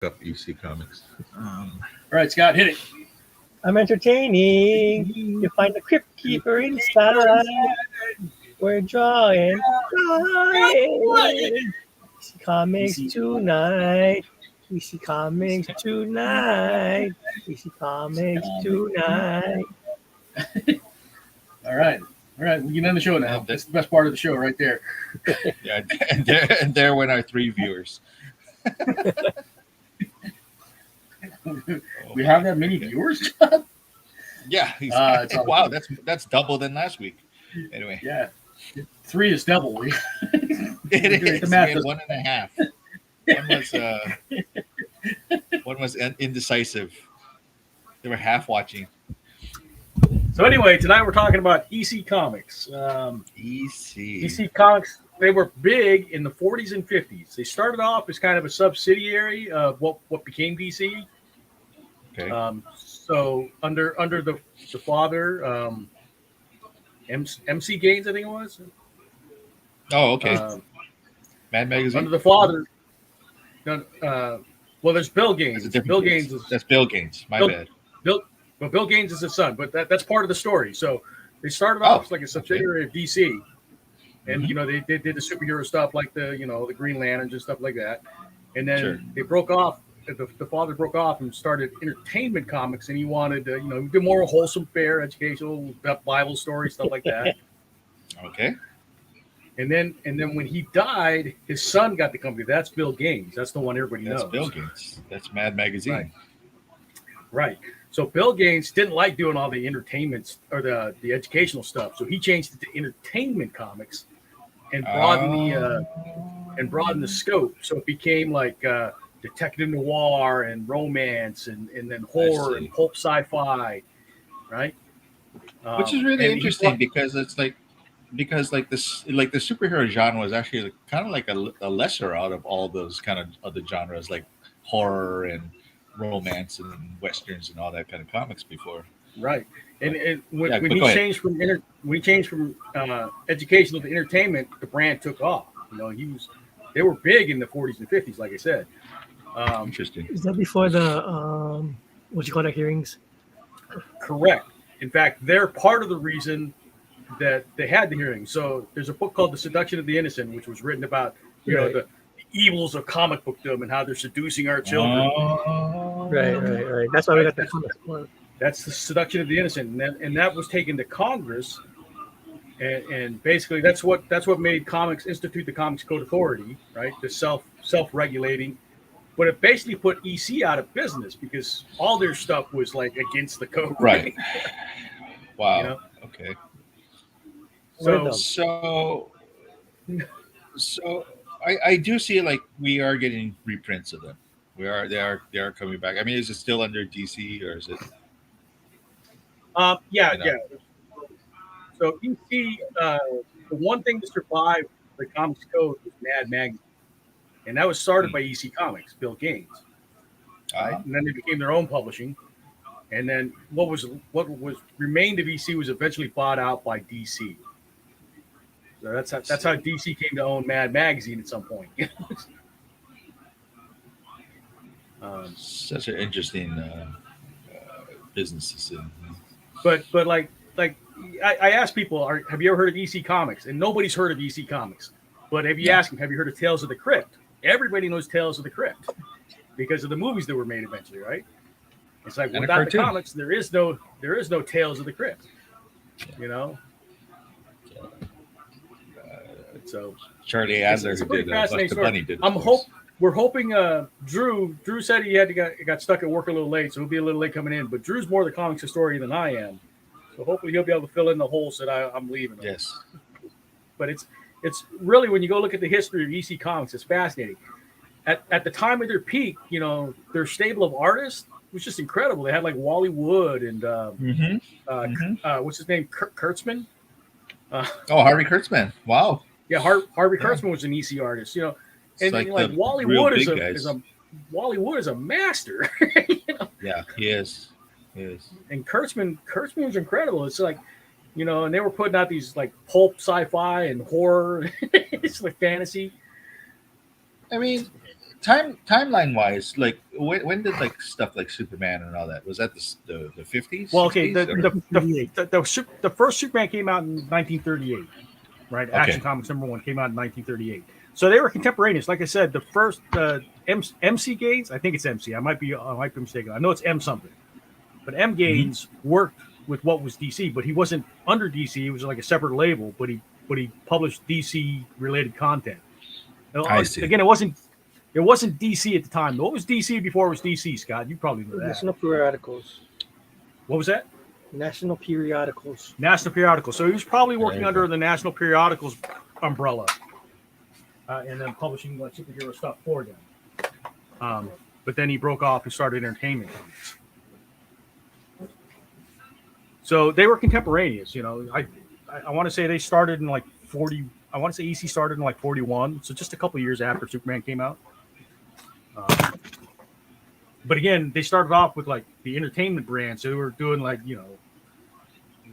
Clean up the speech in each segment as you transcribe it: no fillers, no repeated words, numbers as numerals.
Up EC Comics. All right, Scott, hit it. I'm entertaining. You find the Crypt Keeper inside. We're drawing. We see comics tonight. We see comics tonight. We see comics tonight. All right. We can end the show now. That's the best part of the show right there. Yeah, and there went our 3 viewers. We have that many viewers? Yeah. Wow, that's double than last week. Anyway. Yeah. 3 is double. It is. We had 1.5. One was indecisive. They were half watching. So anyway, tonight we're talking about EC Comics. EC Comics, they were big in the 40s and 50s. They started off as kind of a subsidiary of what became DC. Okay. So under the father, MC Gaines, I think it was. Oh, okay. Mad Magazine. Under the father. Well, there's Bill Gaines. Bill Gaines. That's Bill Gaines. My bad. Bill Gaines is his son, but that's part of the story. So they started off like a subsidiary of DC, and they did the superhero stuff like the Green Lanterns and stuff like that. And then they broke off. The father broke off and started entertainment comics, and he wanted to do more wholesome fare, educational, Bible stories, stuff like that. Okay. And then when he died, his son got the company. That's Bill Gaines. That's the one everybody knows. That's Bill Gaines. That's Mad Magazine. Right. So Bill Gaines didn't like doing all the entertainment or the educational stuff. So he changed it to entertainment comics and broadened the scope. So it became like detective noir and romance and then horror and pulp sci-fi, right? Which is really interesting because the superhero genre is actually kind of like a lesser out of all those kind of other genres like horror and romance and westerns and all that kind of comics before. Right. And when he changed from educational to entertainment, the brand took off. They were big in the 40s and 50s, like I said. Interesting. Is that before the hearings? Correct. In fact, they're part of the reason that they had the hearings. So there's a book called The Seduction of the Innocent, which was written about the evils of comic bookdom and how they're seducing our children. Right. That's why we got the comics. That's The Seduction of the Innocent, and that was taken to Congress, and basically that's what made comics institute the Comics Code Authority, right? The self-regulating, but it basically put EC out of business because all their stuff was like against the code. Right. Wow. Okay. So I do see like we are getting reprints of them. They are coming back. I mean, is it still under DC or is it? Yeah. So EC, the one thing that survived the Comics Code was Mad Magazine, and that was started by EC Comics, Bill Gaines. Right? And then they became their own publishing, and then what was remained of EC was eventually bought out by DC. So that's how DC came to own Mad Magazine at some point. Such an interesting business decision. But like I asked people, have you ever heard of EC Comics? And nobody's heard of EC Comics. But if you ask them, have you heard of Tales of the Crypt? Everybody knows Tales of the Crypt because of the movies that were made eventually, right? It's like without the comics, there is no Tales of the Crypt. So Charlie Adler did Buster Bunny did. We're hoping Drew said he got stuck at work a little late, so he'll be a little late coming in. But Drew's more the comics historian than I am, so hopefully he'll be able to fill in the holes that I'm leaving. Yes. But it's really, when you go look at the history of EC Comics, it's fascinating. At the time of their peak, their stable of artists was just incredible. They had like Wally Wood and what's his name, Kurtzman. Harvey Kurtzman. Wow. Yeah, Harvey Kurtzman was an EC artist. And like Wally Wood is a master. Yeah, he is. And Kurtzman was incredible. It's like, and they were putting out these like pulp sci-fi and horror. It's like fantasy. I mean, timeline wise, like when did like stuff like Superman and all that? Was that the 50s? Well, okay, 60s, or? the first Superman came out in 1938, right? Okay. Action Comics #1 came out in 1938. So they were contemporaneous. Like I said, the first MC Gaines, I think it's MC. I might be mistaken. I know it's M something, but M Gaines worked with what was DC, but he wasn't under DC. He was like a separate label, but he published DC related content. I see. Again, it wasn't DC at the time. What was DC before it was DC, Scott? You probably know that. National periodicals. What was that? National periodicals. National periodicals. So he was probably working under the National Periodicals umbrella, and then publishing like superhero stuff for them. But then he broke off and started entertainment comics. So they were contemporaneous. You know, I want to say they started in like 40. I want to say EC started in like 41, so just a couple of years after Superman came out. But again, they started off with like the entertainment brand, so they were doing like, you know,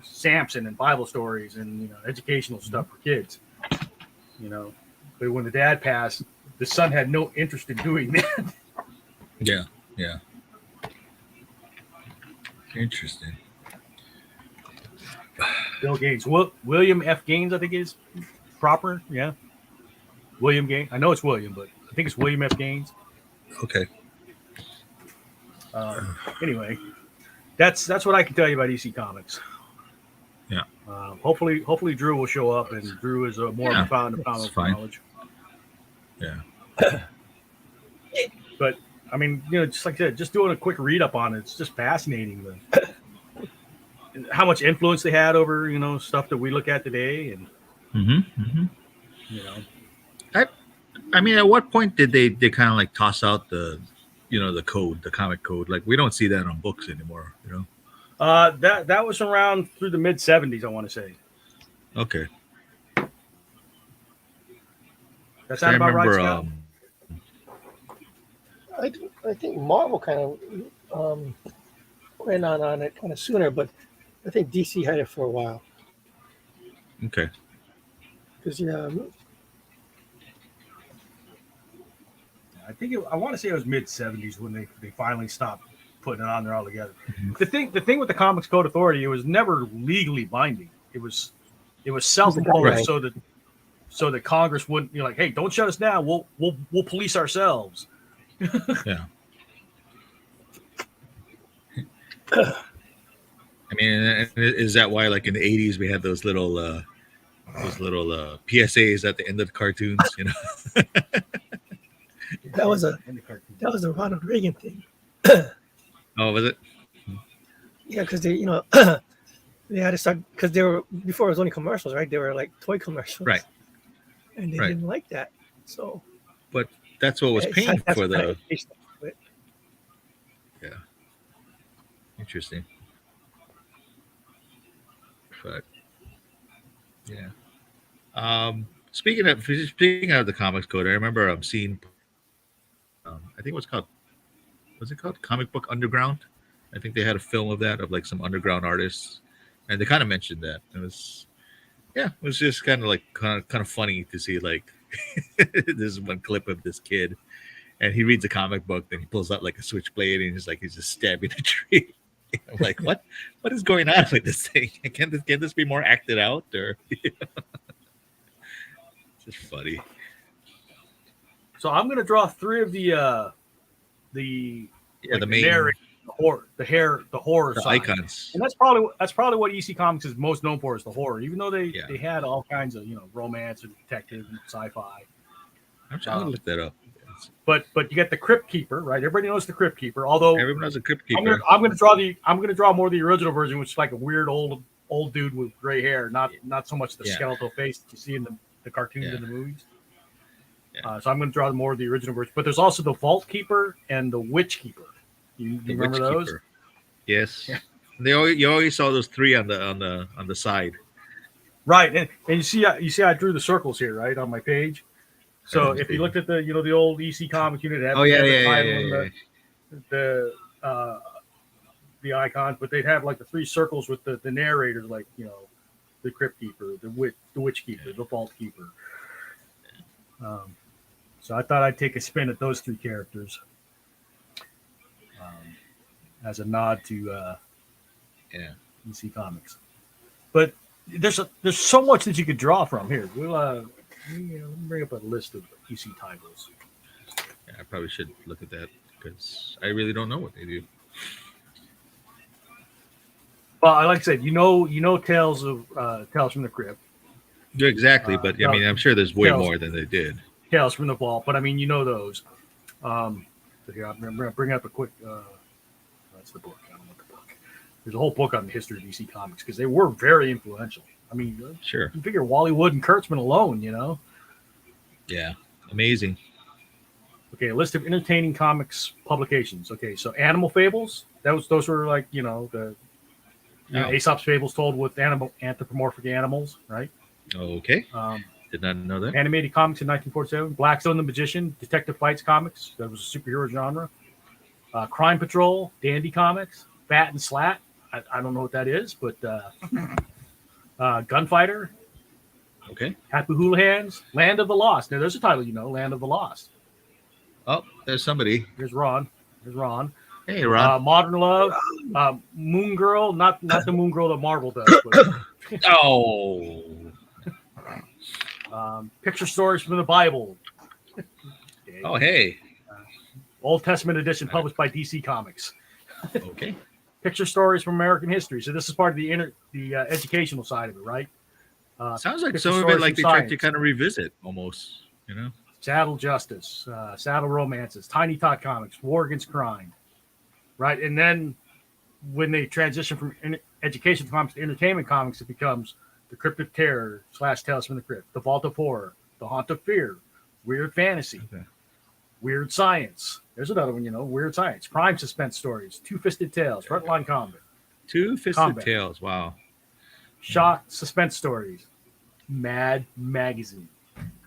Samson and Bible stories and, you know, educational stuff for kids. You know, but when the dad passed, the son had no interest in doing that. Yeah. Interesting. Bill Gaines, William F. Gaines, I think is proper. Yeah, William Gaines. I know it's William, but I think it's William F. Gaines. Okay. Anyway, that's what I can tell you about EC Comics. Yeah. Hopefully Drew will show up, and Drew is more of a fountain of comic knowledge. Yeah. But I mean, you know, just like I said, just doing a quick read up on it, it's just fascinating how much influence they had over, you know, stuff that we look at today, and you know. I mean, at what point did they kind of like toss out the, you know, the comic code? Like we don't see that on books anymore, you know. That was around through the mid 70s, I want to say. Okay. That sound about right, Scott? I think Marvel kind of went on it kind of sooner, but I think DC had it for a while. Okay. Because I want to say it was mid 70s when they finally stopped putting it on there altogether. The thing with the Comics Code Authority, it was never legally binding. It was self-imposed, right. so that Congress wouldn't be like, hey, don't shut us down. We'll police ourselves. Yeah. I mean, is that why, like in the 80s, we had those little PSAs at the end of the cartoons? You know, that was a Ronald Reagan thing. Oh, was it? Yeah, because they they had to start, because they were, before it was only commercials, right? They were like toy commercials, right? And they didn't like that, so. But that's what was paying for the. Yeah. Interesting. But yeah. Speaking of the Comics Code, I remember seeing. I think was it called Comic Book Underground? I think they had a film of that, of like some underground artists, and they kind of mentioned that. It was just kind of funny to see, like this is one clip of this kid, and he reads a comic book, then he pulls out like a switchblade, and he's just stabbing a tree. I'm like, what is going on with this thing? Can this be more acted out, or it's just funny. So I'm going to draw three of the main the horror the side. icons, and that's probably what EC Comics is most known for, is the horror. Even though they had all kinds of, you know, romance and detective and sci-fi. I'm trying to look that up. But you get the Crypt Keeper, right? Everybody knows the Crypt Keeper. Although everyone knows the Crypt Keeper. I'm going to draw more of the original version, which is like a weird old dude with gray hair, not so much the skeletal face that you see in the cartoons and the movies. Yeah. So I'm going to draw more of the original version. But there's also the Vault Keeper and the Witch Keeper. You remember those? Keeper. Yes. Yeah. You always saw those three on the side. Right, and you see I drew the circles here, right, on my page. So if you looked at the old EC Comics unit, it had the title and the icons, but they'd have like the three circles with the narrators, like, you know, the Crypt Keeper, the Witch Keeper, the Vault Keeper. So I thought I'd take a spin at those three characters as a nod to EC Comics. But there's so much that you could draw from here. We'll let me bring up a list of EC titles. Yeah, I probably should look at that because I really don't know what they do. Well, like I said, you know, Tales from the Crypt. Yeah, exactly, but I mean, I'm sure there's way Tales- more than they did. Tales from the Vault, but I mean, you know those. So here, I'm going to bring up a quick. That's the book. I don't want the book. There's a whole book on the history of DC Comics because they were very influential. I mean, Sure. You figure Wally Wood and Kurtzman alone, you know. Yeah, amazing. Okay, a list of entertaining comics publications. Okay, so Animal Fables. Those were like Aesop's fables told with anthropomorphic animals, right? Okay. Did not know that. Animated comics in 1947. Blackstone the Magician, Detective Fights comics. That was a superhero genre. Crime Patrol, Dandy Comics, Bat and Slat. I don't know what that is, but Gunfighter. Okay. Happy Houlihan's, Land of the Lost. Now, there's a title, Land of the Lost. Oh, there's somebody. There's Ron. Hey, Ron. Modern Love, Moon Girl, not the Moon Girl that Marvel does. But, Oh. Picture Stories from the Bible. Okay. Oh, hey. Old Testament edition published by DC Comics. Okay. Picture Stories from American History. So this is part of the educational side of it, right? Sounds like Picture some of Stories it like from they tried Science. to kind of revisit almost, Saddle Justice, Saddle Romances, Tiny Tot Comics, War Against Crime, right? And then when they transition from education comics to entertainment comics, it becomes the Crypt of Terror / Tales from the Crypt, the Vault of Horror, the Haunt of Fear, Weird Fantasy, Okay. Weird Science. There's another one, Weird Science, Crime Suspense Stories, Two-Fisted Tales, Frontline Combat, Two-Fisted Combat. Tales. Wow. Shock Suspense Stories, Mad Magazine.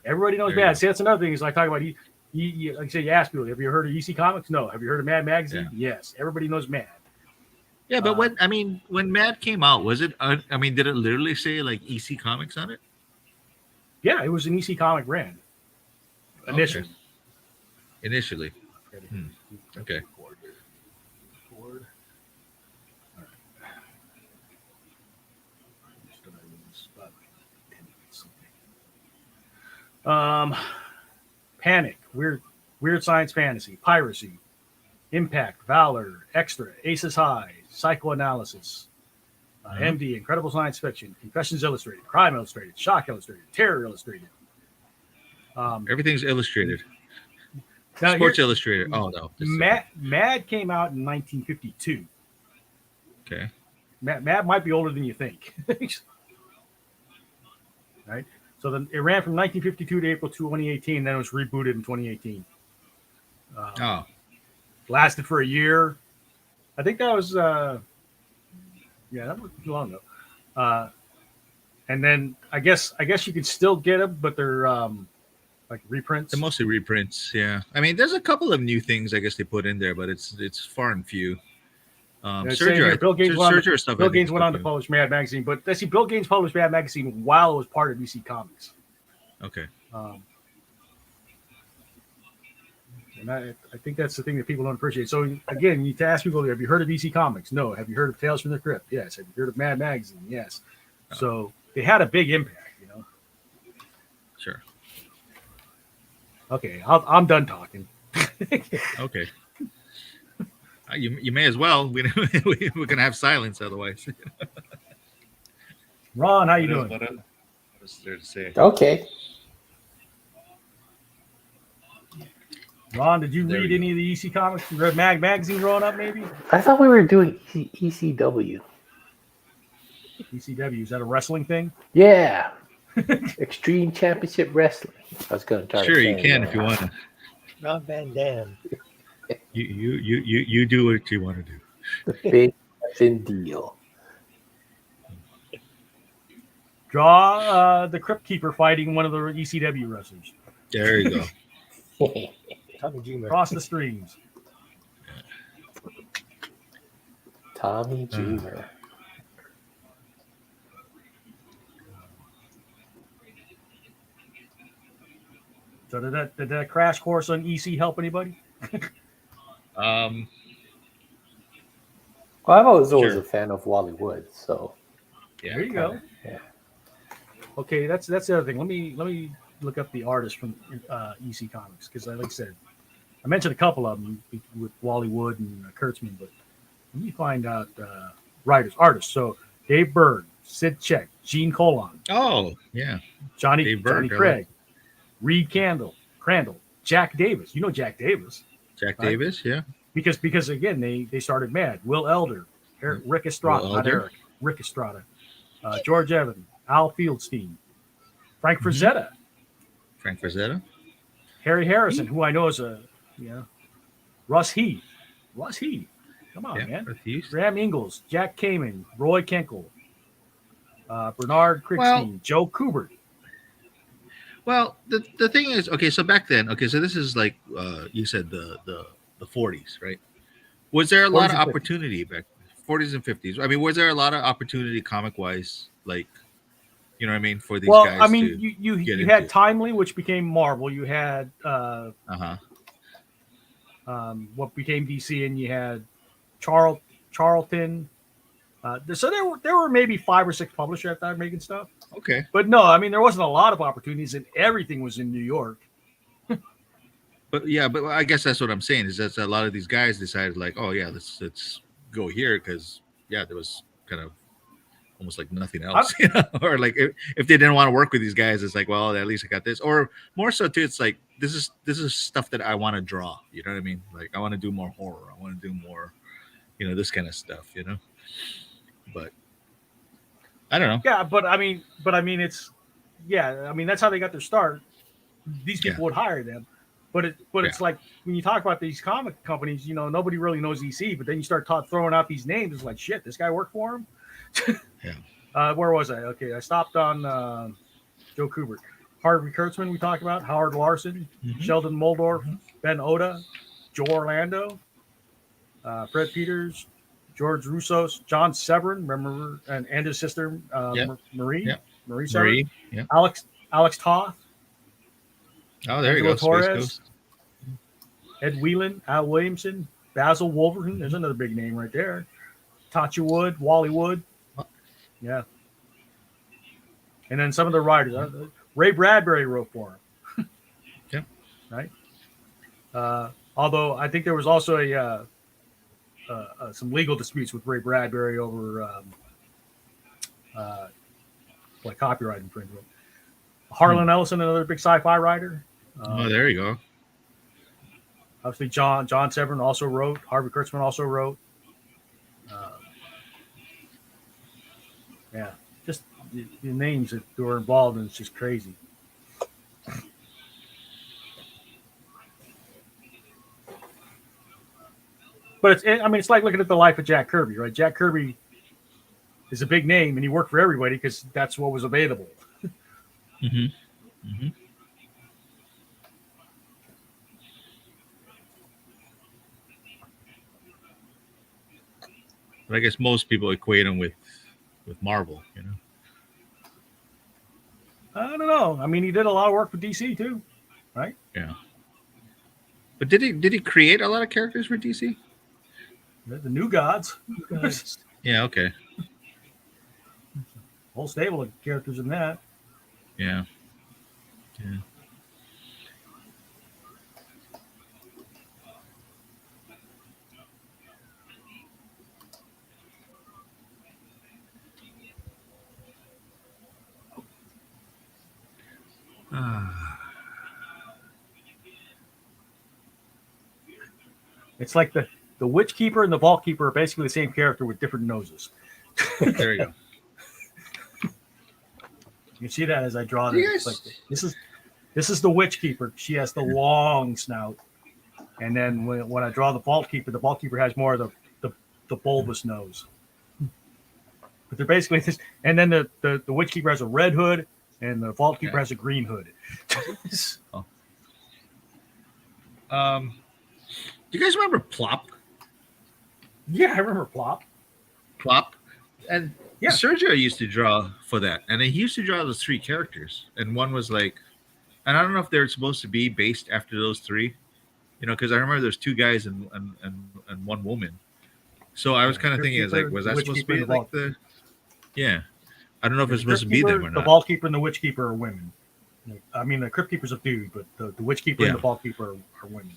Everybody knows There you Mad. go. See, that's another thing. Is like talking about like I say, you ask people, have you heard of EC Comics? No. Have you heard of Mad Magazine? Yeah. Yes. Everybody knows Mad. Yeah, but when Mad came out, was it? Did it literally say like EC Comics on it? Yeah, it was an EC Comic brand initially. Okay. Initially. Okay. Panic, weird science fantasy, piracy, impact, valor, extra, aces high, psychoanalysis, MD, incredible science fiction, confessions illustrated, crime illustrated, shock illustrated, terror illustrated. Everything's illustrated. Now Sports Illustrated. Oh no. Mad came out in 1952. Okay. Mad might be older than you think. Right? So then it ran from 1952 to April 2018. Then it was rebooted in 2018. Lasted for a year. I think that was that was too long ago. And then I guess you can still get them, but they're like reprints. They're mostly reprints. Yeah. I mean, there's a couple of new things I guess they put in there, but it's far and few. Bill Gaines went on to publish. publish Mad Magazine, but see, Bill Gaines published Mad Magazine while it was part of DC Comics. Okay. And I think that's the thing that people don't appreciate. So again, you need to ask people, have you heard of DC Comics? No. Have you heard of Tales from the Crypt? Yes. Have you heard of Mad Magazine? Yes. So they had a big impact, Sure. Okay, I'm done talking. Okay. You may as well. We're gonna have silence otherwise. Ron, how you doing? What is there to say? Okay. Ron, did you There read we any of the EC Comics? You read Mad Magazine growing up, maybe? I thought we were doing ECW. ECW, is that a wrestling thing? Yeah. Extreme Championship Wrestling. I was going to try. Sure, you can if you want to. Rob Van Dam. You do what you want to do. The big thin deal. Draw the Crypt Keeper fighting one of the ECW wrestlers. There you go. Tommy Dreamer. Cross the streams. Tommy Dreamer. So So did that crash course on EC help anybody? Um, Well, I've always Sure. a fan of Wally Wood, so yeah. There you go. yeah. Okay, that's the other thing. Let me look up the artists from EC Comics because, like I said, I mentioned a couple of them with Wally Wood and Kurtzman, but let me find out artists. So Dave Byrne, Sid Check, Gene Colan, Oh, yeah. Johnny Dave Byrne, Craig, Reed Crandall, Jack Davis. You know Jack Davis, Jack right? Davis, yeah. Because again they started Mad. Will Elder, Rick Estrada, Will not Elder. Eric, Rick Estrada, George Evan, Al Fieldstein, Frank Mhm. Frazetta, Frank Frazetta. Harry Harrison, who I know is Russ Heath. Come on, Yeah, man. Russ Heath. Graham Ingalls, Jack Kamen, Roy Kenkel, Bernard Well- Krigstein, Joe Kubert. Well, the thing is, okay, so back then, okay, so this is like you said the 40s, right? Was there a 40s lot of and 50s. opportunity back 40s and 50s? I mean, was there a lot of opportunity comic wise, like, you know what I mean, for these Well, guys I mean, to you get you into had it? Timely, which became Marvel. You had Uh-huh. what became DC, and you had Charlton. So there were maybe 5 or 6 publishers at that making stuff. Okay. But no, I mean there wasn't a lot of opportunities, and everything was in New York. But yeah, but I guess that's what I'm saying is that a lot of these guys decided like, oh yeah, let's go here because yeah, there was kind of almost like nothing else, you know? Or like if they didn't want to work with these guys, it's like, well, at least I got this. Or more so too, it's like this is stuff that I want to draw. You know what I mean? Like I want to do more horror. I want to do more, you know, this kind of stuff. You know, but I don't know. Yeah, but I mean, it's I mean that's how they got their start. These people would hire them, but it's like when you talk about these comic companies, you know, nobody really knows EC, but then you start throwing out these names. It's like shit, this guy worked for him. Yeah. Where was I? Okay, I stopped on Joe Kubert, Harvey Kurtzman. We talked about Howard Larson, Mhm. Sheldon Muldorf, Mhm. Ben Oda, Joe Orlando, Fred Peters, George Russos, John Severin, remember, and his sister Marie, Yeah. Marie Severin, Marie. Yeah. Alex Toth, Oh, there you go. Angelo Space Torres, Ghost. Ed Whelan, Al Williamson, Basil Wolverton. There's another big name right there. Tatcha Wood, Wally Wood. Yeah. And then some of the writers. Ray Bradbury wrote for him. Yeah. Right? Although I think there was also some legal disputes with Ray Bradbury over like copyright infringement. Harlan Ellison, another big sci-fi writer. Oh, there you go. Obviously, John Severin also wrote. Harvey Kurtzman also wrote. Yeah, just the names that were involved, and it's just crazy. But it's like looking at the life of Jack Kirby, right? Jack Kirby is a big name, and he worked for everybody because that's what was available. Mm-hmm. Mm-hmm. But I guess most people equate him with Marvel, you know. I don't know. I mean, he did a lot of work for DC too, right? Yeah. But did he create a lot of characters for DC? The New Gods. Yeah. Okay. Whole stable of characters in that. Yeah. Yeah. It's like the Witch Keeper and the Vault Keeper are basically the same character with different noses. There you go. You can see that as I draw You this. guys- It's like this is the Witch Keeper. She has the long snout, and then when I draw the Vault Keeper has more of the bulbous nose. But they're basically this. And then the Witch Keeper has a red hood, and the Vault Keeper has a green hood. Do you guys remember Plop? Yeah, I remember Plop. Plop? And Yeah. Sergio used to draw for that. And he used to draw those 3 characters. And one was like and I don't know if they're supposed to be based after those three. Because I remember there's two guys and one woman. So I was kind of Crypt thinking, Keeper, was the that Witch supposed to Keeper, and be the like Vault. the? Yeah, I don't know if Yeah, it's the supposed to Crypt be Keeper, them or the not. Vault Keeper, and the Witch Keeper are women. I mean, the Crypt Keeper's a dude, but the Witch Keeper and Yeah. the Vault Keeper are women.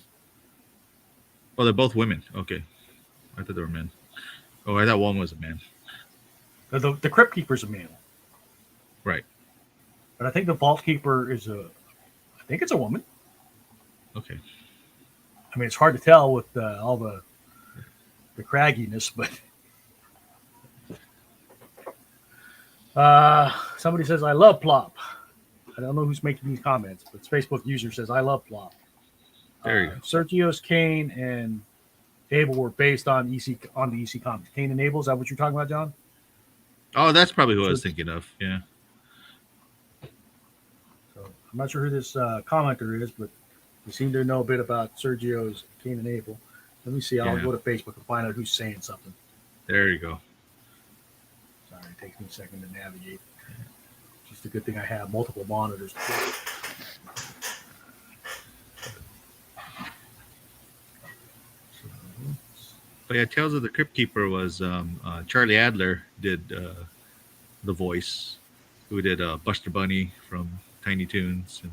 Oh, they're both women. Okay, I thought they were men. Oh, I thought one was a man. The Crypt Keeper's a male, Right. but I think the Vault Keeper I think it's a woman. Okay. I mean, it's hard to tell with all the cragginess, but somebody says, I love Plop. I don't know who's making these comments, but Facebook user says, I love Plop. There you go. Sergio's Kane and Abel were based on the EC comics. Kane and Abel, is that what you're talking about, John? Oh, that's probably who I was thinking of. Yeah. So I'm not sure who this commenter is, but we seem to know a bit about Sergio's Kane and Abel. Let me see. I'll go to Facebook and find out who's saying something. There you go. Sorry, it takes me a second to navigate. Just a good thing I have multiple monitors. But yeah, Tales of the Crypt Keeper was Charlie Adler did the voice, who did Buster Bunny from Tiny Toons and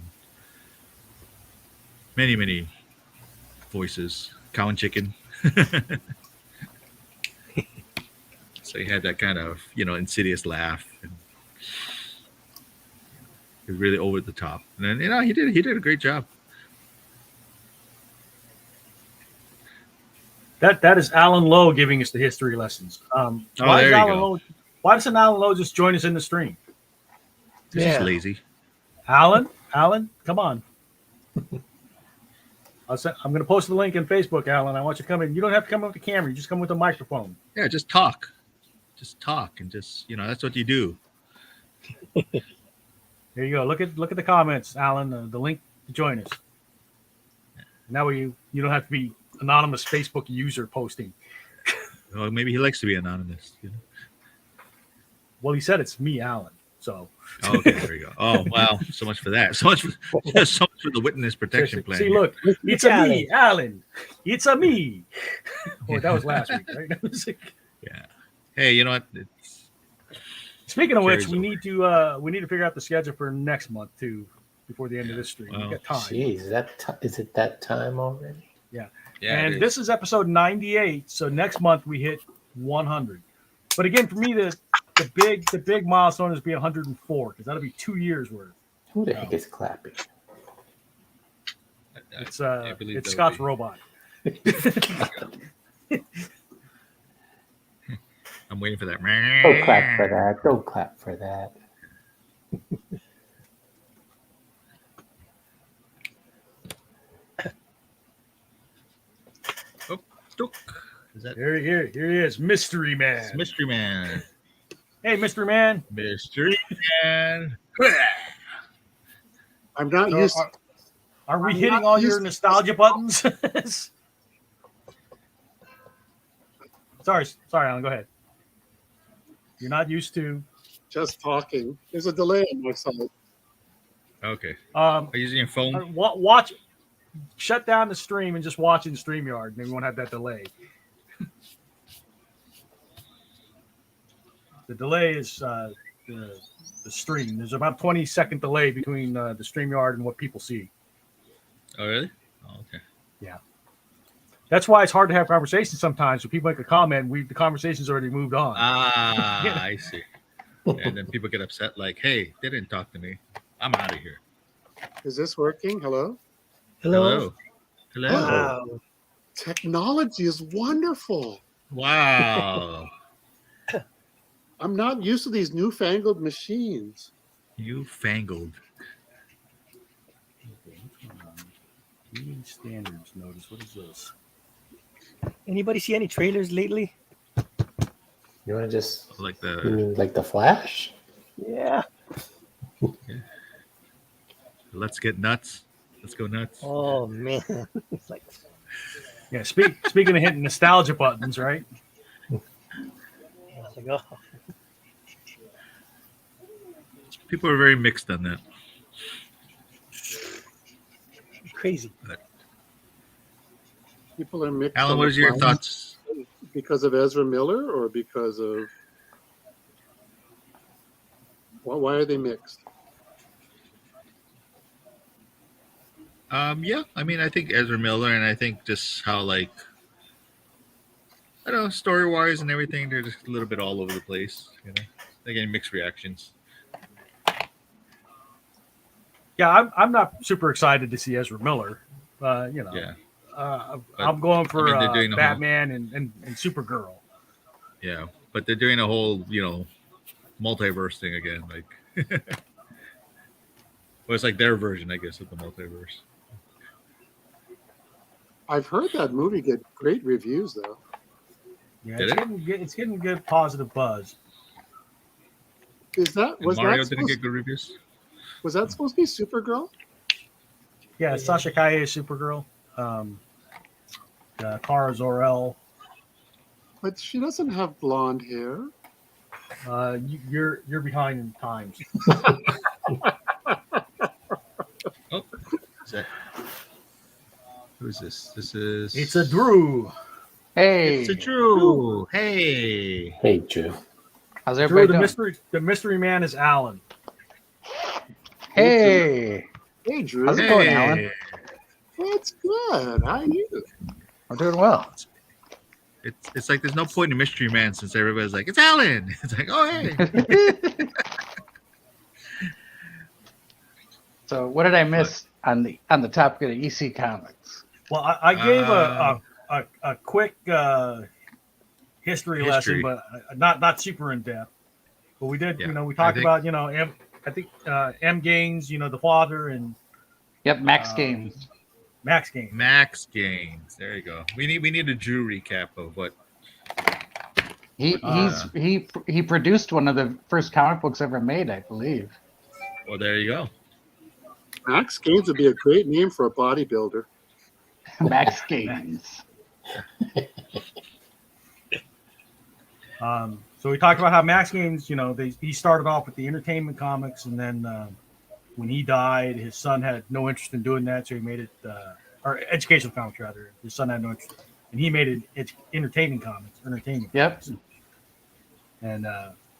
many voices. Cow and Chicken. So he had that kind of insidious laugh, and he was really over the top. And then he did a great job. That is Alan Lowe giving us the history lessons. Why doesn't Alan Lowe just join us in the stream? He's just lazy. Alan, come on. I'm going to post the link in Facebook, Alan. I want you to come in. You don't have to come with the camera. You just come with the microphone. Yeah, just talk. Just talk, and just that's what you do. There you go. Look at the comments, Alan. The link to join us. Now you don't have to be anonymous Facebook user posting. Well, maybe he likes to be anonymous. Well, he said it's me, Alan. So. Oh, okay, there you go. Oh, wow. So much for that. So much for the witness protection plan. See, look, it's a me, Alan. It's a me. Oh, that was last week, right? Yeah. Hey, you know what? Speaking of which, we need to figure out the schedule for next month too, before the end of this stream. We got time. Jeez, is it that time already? Yeah. And this is episode 98, so next month we hit 100. But again, for me, the big milestone is be 104 because that'll be 2 years worth. Who the heck is clapping? It's Scott's robot. I'm waiting for that. Don't clap for that. Don't clap for that. Here he is, Mystery Man. It's Mystery Man. Hey, Mystery Man. Mystery Man. I'm not used. Are we hitting all your nostalgia buttons? Sorry, Alan. Go ahead. You're not used to Just talking. There's a delay on my side. Okay. Are you using your phone? Watch. Shut down the stream and just watch in StreamYard, and then we won't have that delay. The delay is the stream. There's about a 20-second delay between the StreamYard and what people see. Oh, really? Oh, okay. Yeah. That's why it's hard to have conversations sometimes. When people make a comment, the conversation's already moved on. Ah, I see. And then people get upset like, hey, they didn't talk to me. I'm out of here. Is this working? Hello? Hello. Wow. Technology is wonderful. Wow. I'm not used to these newfangled machines. Newfangled. Meeting standards notice. What is this? Anybody see any trailers lately? You want to just Like the Flash? Yeah. Let's get nuts. Let's go nuts. Oh man. It's like Yeah. Speaking of hitting nostalgia buttons, right? like, oh. People are very mixed on that. crazy. People are mixed. Alan, on what the is your fine thoughts? because of Ezra Miller or because of why are they mixed? Yeah, I mean, I think Ezra Miller, and I think just how like I don't know, story wise and everything, they're just a little bit all over the place. You know, they're getting mixed reactions. Yeah, I'm not super excited to see Ezra Miller. Yeah, but I'm going for I mean, they're doing a whole Batman and Supergirl. yeah, but they're doing a whole multiverse thing again. Like, well, it's like their version, I guess, of the multiverse. I've heard that movie get great reviews though. Yeah, Did it's getting good positive buzz. Is that And was Mario that didn't supposed, get good reviews. was that supposed to be Supergirl? Yeah, Sasha Calle is Supergirl. Kara Zor-El. But she doesn't have blonde hair. You're behind in times. Oh, is that? Who is this? This is. It's a Drew. Hey, It's a Drew. Hey. Hey, Drew. how's Drew, everybody doing? the mystery man is Alan. Hey, Hey Drew. how's it going, Alan? That's good. How are you? I'm doing well. It's like there's no point in Mystery Man since everybody's like, it's Alan. It's like, oh hey. So, what did I miss on the topic of the EC Comics? Well, I gave a quick history lesson, but not super in depth. But we did, Yeah, we talked I think- about, I think M. Gaines, the father, and Yep, Max Gaines. Max Gaines. Max Gaines. There you go. We need a Drew recap of what. He produced one of the first comic books ever made, I believe. Well, there you go. Max Gaines would be a great name for a bodybuilder. Max Gaines. So we talked about how Max Gaines, he started off with the entertainment comics, and then when he died, his son had no interest in doing that, so he made it, or educational comics rather. His son had no interest, and he made it entertaining comics, Yep. and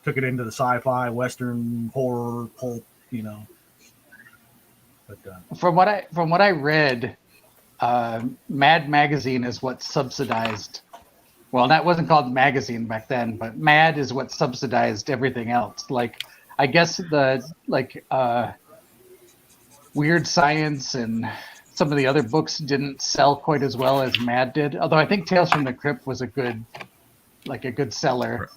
took it into the sci-fi, western, horror, pulp, But From what I read, Mad Magazine is what subsidized. Well, that wasn't called Magazine back then, but Mad is what subsidized everything else. Like, I guess Weird Science and some of the other books didn't sell quite as well as Mad did. Although I think Tales from the Crypt was a good seller.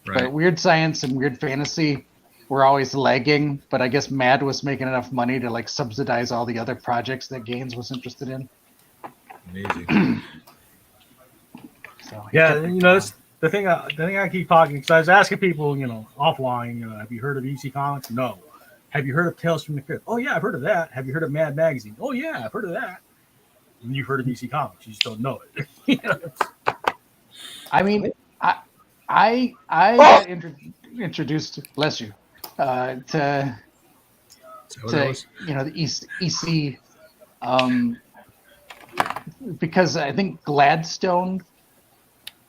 Right. But Weird Science and Weird Fantasy were always lagging. But I guess Mad was making enough money to subsidize all the other projects that Gaines was interested in. Amazing. So yeah, that's the thing I keep talking, because I was asking people, offline, have you heard of EC Comics? No. Have you heard of Tales from the Crypt? Oh yeah, I've heard of that. Have you heard of Mad Magazine? Oh yeah, I've heard of that. And you've heard of EC Comics, you just don't know it. I mean, I got introduced, bless you, to the EC, because I think Gladstone,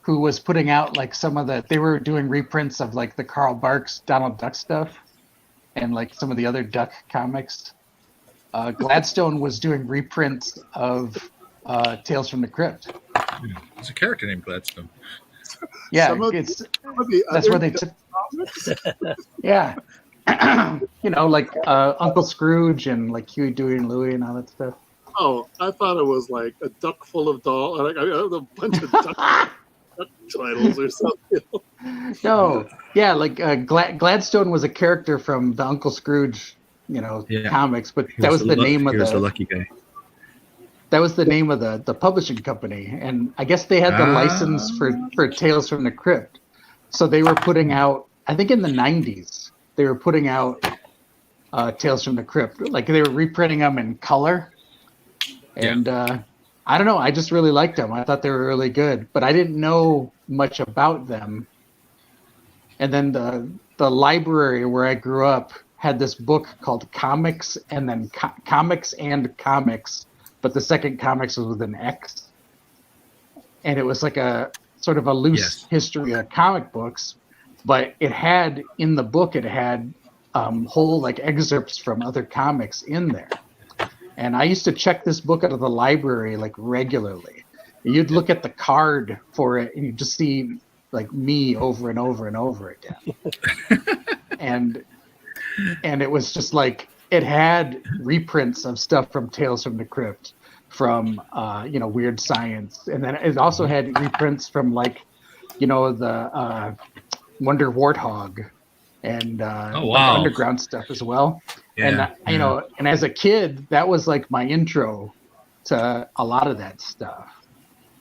who was putting out they were doing reprints of the Carl Barks, Donald Duck stuff, and some of the other Duck comics. Gladstone was doing reprints of Tales from the Crypt. There's a character named Gladstone. Yeah, Some of that's where they took. Yeah, Uncle Scrooge and Huey, Dewey, and Louie and all that stuff. Oh, I thought it was like a duck full of dolls. A bunch of duck titles or something. No, yeah, Gladstone was a character from the Uncle Scrooge, comics, but that was the name of the lucky guy. That was the name of the publishing company, and I guess they had the license for Tales from the Crypt. So they were putting out, I think in the 90s, they were putting out Tales from the Crypt. They were reprinting them in color. And I don't know, I just really liked them. I thought they were really good, but I didn't know much about them. And then the library where I grew up had this book called Comics and then Comics and Comics but the second comics was with an X, and it was like a sort of a loose Yes. history of comic books, but it had in the book whole like excerpts from other comics in there. And I used to check this book out of the library like regularly. You'd look at the card for it and you just see like me over and over and over again. and it was just like it had reprints of stuff from Tales from the Crypt, from Weird Science, and then it also had reprints from like the Wonder Warthog and Oh, like wow. underground stuff as well. Yeah, And and as a kid, that was like my intro to a lot of that stuff,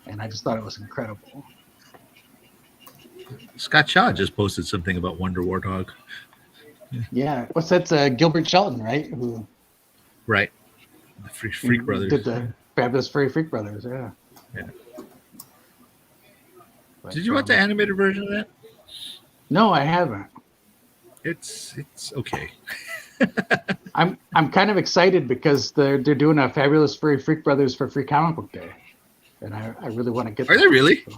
and I just thought it was incredible. Scott Shaw just posted something about Wonder Warthog. Yeah, what's that? Gilbert Shelton, right? Who Right. The Freak Brothers. did the Fabulous Furry Freak Brothers? Yeah. Yeah. But, Did you watch the animated version of that? No, I haven't. It's okay. I'm kind of excited because they're doing a Fabulous Furry Freak Brothers for Free Comic Book Day, and I really want to get. Are they really? So,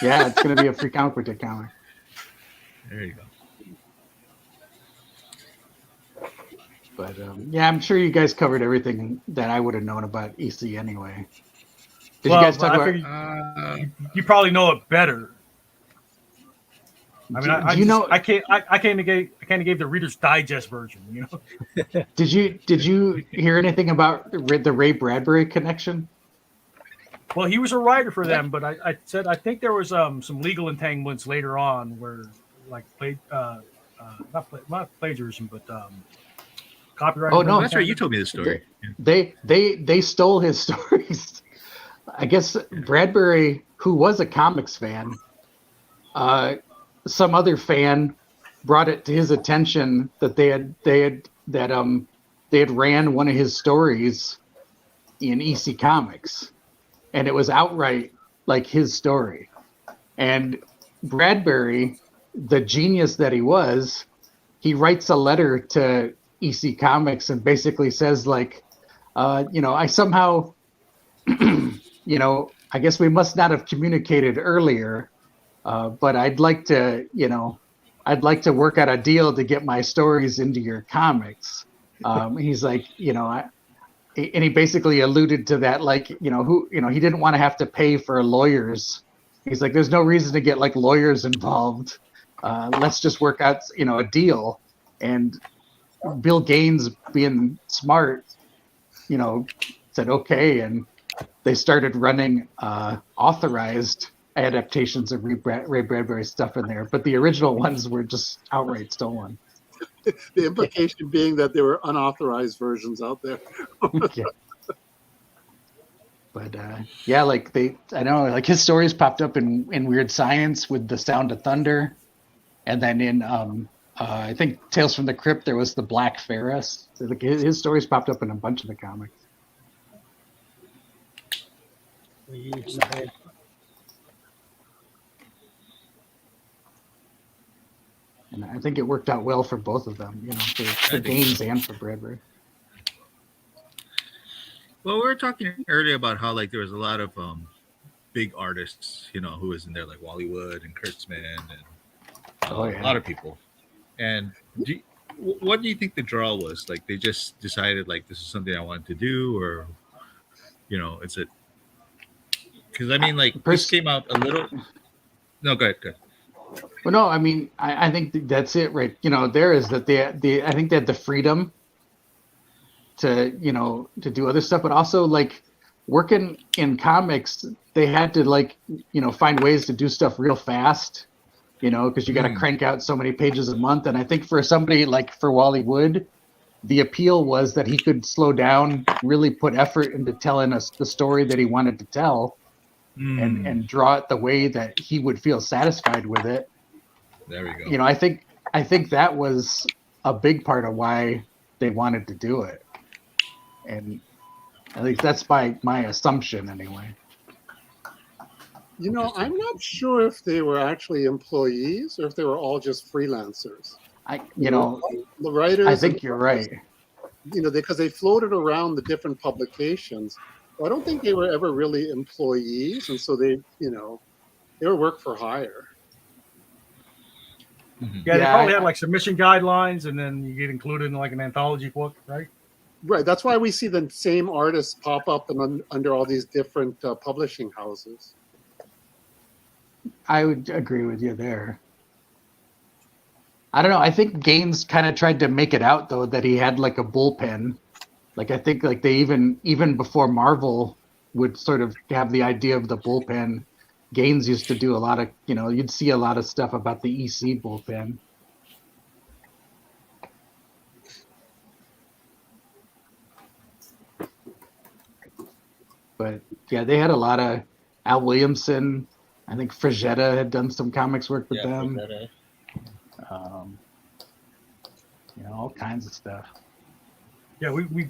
yeah, it's going to be a Free Comic Book Day comic. There you go. But yeah, I'm sure you guys covered everything that I would have known about EC anyway. Did you guys talk about? You probably know it better. I mean, I kind of gave the Reader's Digest version. You know. Did you hear anything about the Ray Bradbury connection? Well, he was a writer for them, but I said I think there was some legal entanglements later on where like not plagiarism, but copyright. Oh no, that's right. You told me this story. They stole his stories. I guess Bradbury, who was a comics fan, some other fan brought it to his attention that they had ran one of his stories in EC Comics, and it was outright like his story. And Bradbury, the genius that he was, he writes a letter to EC Comics and basically says like, I somehow, I guess we must not have communicated earlier, but I'd like to work out a deal to get my stories into your comics. He's like, and he basically alluded to that, like, he didn't want to have to pay for lawyers. He's like, there's no reason to get like lawyers involved. Let's just work out, a deal. And Bill Gaines, being smart, said okay, and they started running authorized adaptations of Ray Bradbury stuff in there, but the original ones were just outright stolen. The implication being that there were unauthorized versions out there. Yeah. But yeah, like I know, like his stories popped up in Weird Science with The Sound of Thunder, and then in I think Tales from the Crypt there was the Black Ferris. So, like, his stories popped up in a bunch of the comics. And I think it worked out well for both of them, for Gaines and for Bradbury. Well, we were talking earlier about how like there was a lot of big artists, who was in there, like Wally Wood and Kurtzman and a lot of people. And what do you think the draw was? Like they just decided like this is something I wanted to do, or is it? Because I mean, like this came out a little. No, go ahead. Well, no, I mean, I think that's it, right? There is that I think they had the freedom to do other stuff, but also like working in comics, they had to like find ways to do stuff real fast, because you got to crank out so many pages a month. And I think for somebody like for Wally Wood, the appeal was that he could slow down, really put effort into telling us the story that he wanted to tell, and draw it the way that he would feel satisfied with it. There we go. I think that was a big part of why they wanted to do it. And at least that's my assumption anyway. I'm not sure if they were actually employees or if they were all just freelancers. The writers. I think you're right. Because they floated around the different publications, I don't think they were ever really employees, and so they were work for hire. Yeah, they Yeah, probably had like submission guidelines, and then you get included in like an anthology book, right? Right. That's why we see the same artists pop up under all these different publishing houses. I would agree with you there. I don't know. I think Gaines kind of tried to make it out though that he had like a bullpen. Like I think like they even before Marvel would sort of have the idea of the bullpen. Gaines used to do a lot of, you'd see a lot of stuff about the EC bullpen. But yeah, they had a lot of Al Williamson. I think Frazetta had done some comics work with them. All kinds of stuff. Yeah, we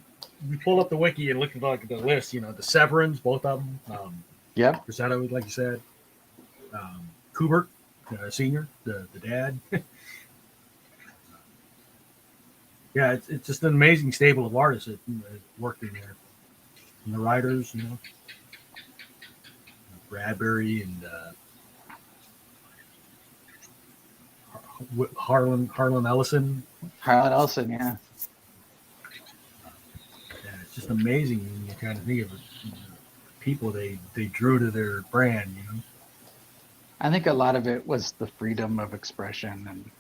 pulled up the wiki and looked at like the list. The Severins, both of them. Yep. Rossetto, like you said. Kubert, Senior, the dad. Yeah, it's just an amazing stable of artists that worked in there. And the writers, Bradbury and Harlan Ellison. Harlan Ellison, yeah. Yeah, it's just amazing when you kind of think of people they drew to their brand, I think a lot of it was the freedom of expression, and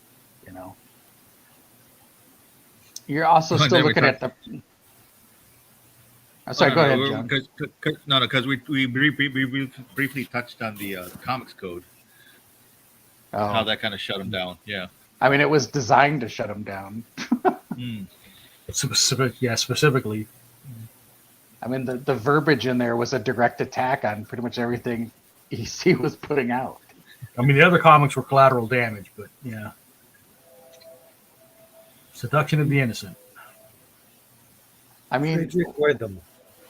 you're also still looking at the. I'm sorry, go ahead, John. Because we briefly touched on the comics code, how that kind of shut them down. Yeah. I mean, it was designed to shut them down. Specifically. I mean, the verbiage in there was a direct attack on pretty much everything EC was putting out. I mean, the other comics were collateral damage, but yeah. Seduction of the Innocent. I mean, Frederick Wortham.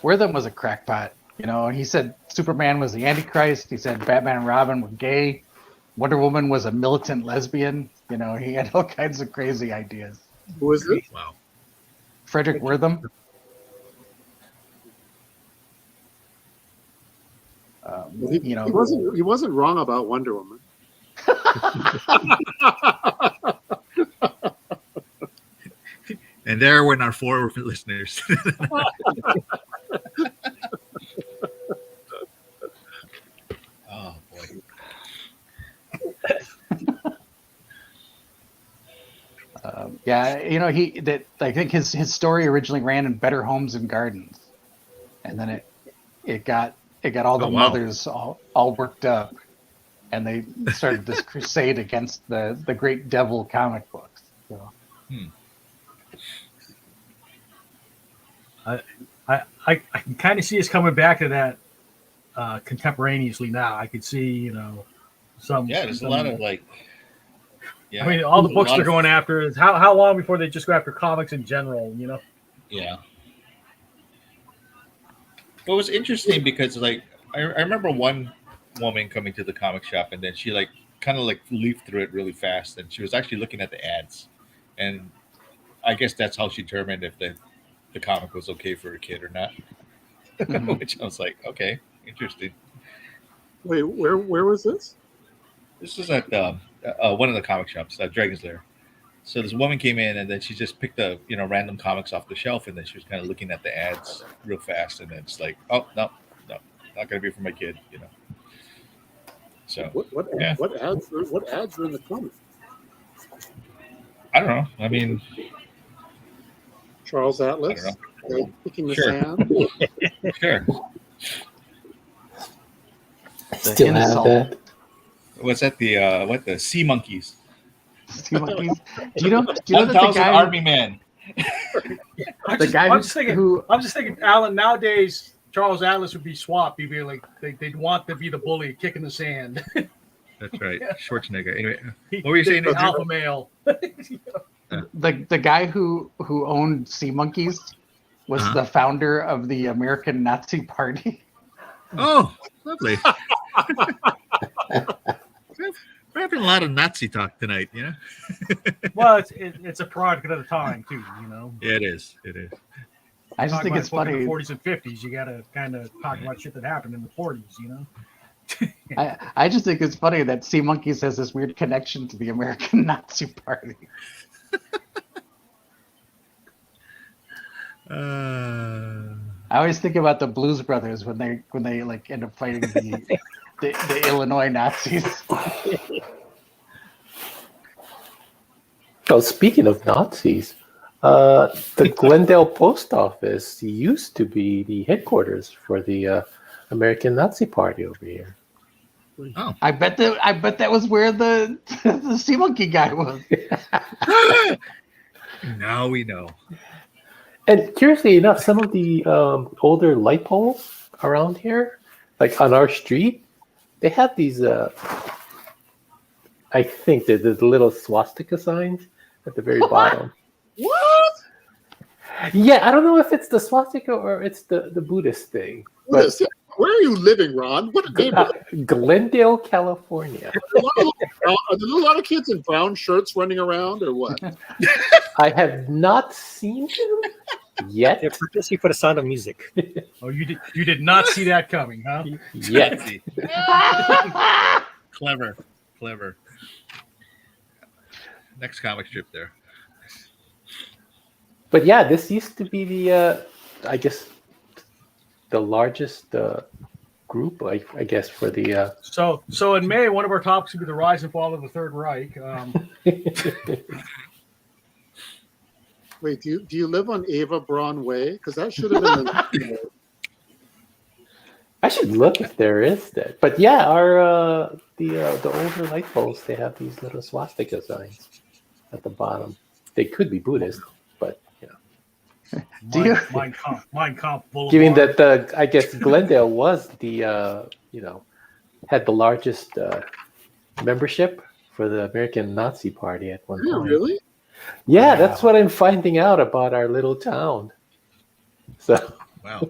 Wortham was a crackpot. He said Superman was the Antichrist. He said Batman and Robin were gay. Wonder Woman was a militant lesbian. He had all kinds of crazy ideas. Who is it? Wow. Frederick Wortham. He wasn't wrong about Wonder Woman. And there went our 4 listeners. Oh boy. I think his story originally ran in Better Homes and Gardens, and then it got all the mothers all worked up, and they started this crusade against the great devil comic books. So. I can kind of see us coming back to that contemporaneously now. I could see, some. Yeah, there's a lot of like. Yeah. I mean, all the books they're going after is how long before they just go after comics in general, Yeah. It was interesting because, like, I remember one woman coming to the comic shop and then she, like, kind of, like, leafed through it really fast. And she was actually looking at the ads. And I guess that's how she determined if the comic was okay for a kid or not. Mm-hmm. Which I was like, okay, interesting. Wait, where was this? This was at one of the comic shops, Dragon's Lair. So this woman came in and then she just picked random comics off the shelf and then she was kind of looking at the ads real fast and then it's like, oh no, not gonna be for my kid, So what ads are in the comic? I don't know. I mean, Charles Atlas, picking the Sure. sand. Sure. Still have that. What's that? The Sea Monkeys? Sea Monkeys. Do you know that the 1,000 guy? Army Men. I'm just thinking, Alan. Nowadays, Charles Atlas would be swapped. He'd be like, they'd want to be the bully, kicking the sand. That's right, Schwarzenegger. Anyway, what were you saying? The alpha male. The guy who owned Sea Monkeys was the founder of the American Nazi Party. Oh, lovely. We're having a lot of Nazi talk tonight, Well, it's a product of the time too, Yeah, it is. It is. I just talk think about it's a book in funny. the 40s and 50s. You got to kind of talk about shit that happened in the 40s, you know? I just think it's funny that Sea Monkeys has this weird connection to the American Nazi Party. I always think about the Blues Brothers when they like end up fighting the Illinois Nazis. Oh, speaking of Nazis, the Glendale Post Office used to be the headquarters for the American Nazi Party over here. Oh, I bet that was where the the Sea Monkey guy was. now we know. And curiously enough, some of the older light poles around here, like on our street, they have these. I think they're the little swastika signs at the very bottom. What? Yeah, I don't know if it's the swastika or it's the Buddhist thing. What is it? Where are you living, Ron? What neighborhood? Glendale, California. Are there a lot of kids in brown shirts running around, or what? I have not seen him yet. They're protesting for the sound of music. Oh, you did not see that coming, huh? Yet. Clever. Next comic strip there. But yeah, this used to be the, I guess, the largest group, I guess, for the. So in May, one of our topics will be the rise and fall of the Third Reich. Wait, do you live on Ava Braun Way? Because that should have been. I should look if there is that. But yeah, our the older light poles, they have these little swastika signs at the bottom. They could be Buddhist, but you know. Mein Kampf Boulevard. Given that I guess Glendale was the had the largest membership for the American Nazi Party at one Yeah, time. really? Yeah, Wow. that's what I'm finding out about our little town. So Wow.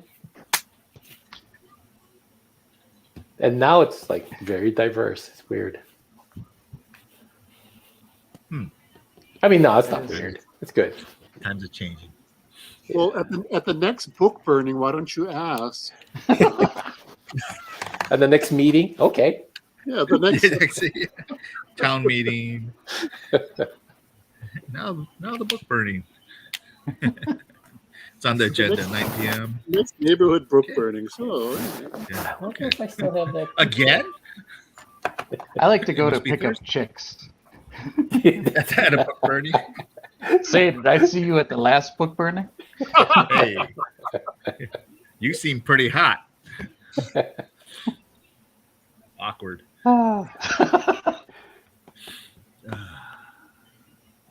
and now it's like very diverse. It's weird. I mean, no, it's not weird. It's good. Times are changing. Well, at the next book burning, why don't you ask? At the next meeting, okay. Yeah, the next. Town meeting. Now the book burning. It's on the agenda, 9 p.m. Next neighborhood book burning. So, Yeah. I wonder if I still have that. Again? I like to go to Must be pick up Thursday. chicks. That's at a book burning. Say, did I see you at the last book burning? Hey, you seem pretty hot. Awkward.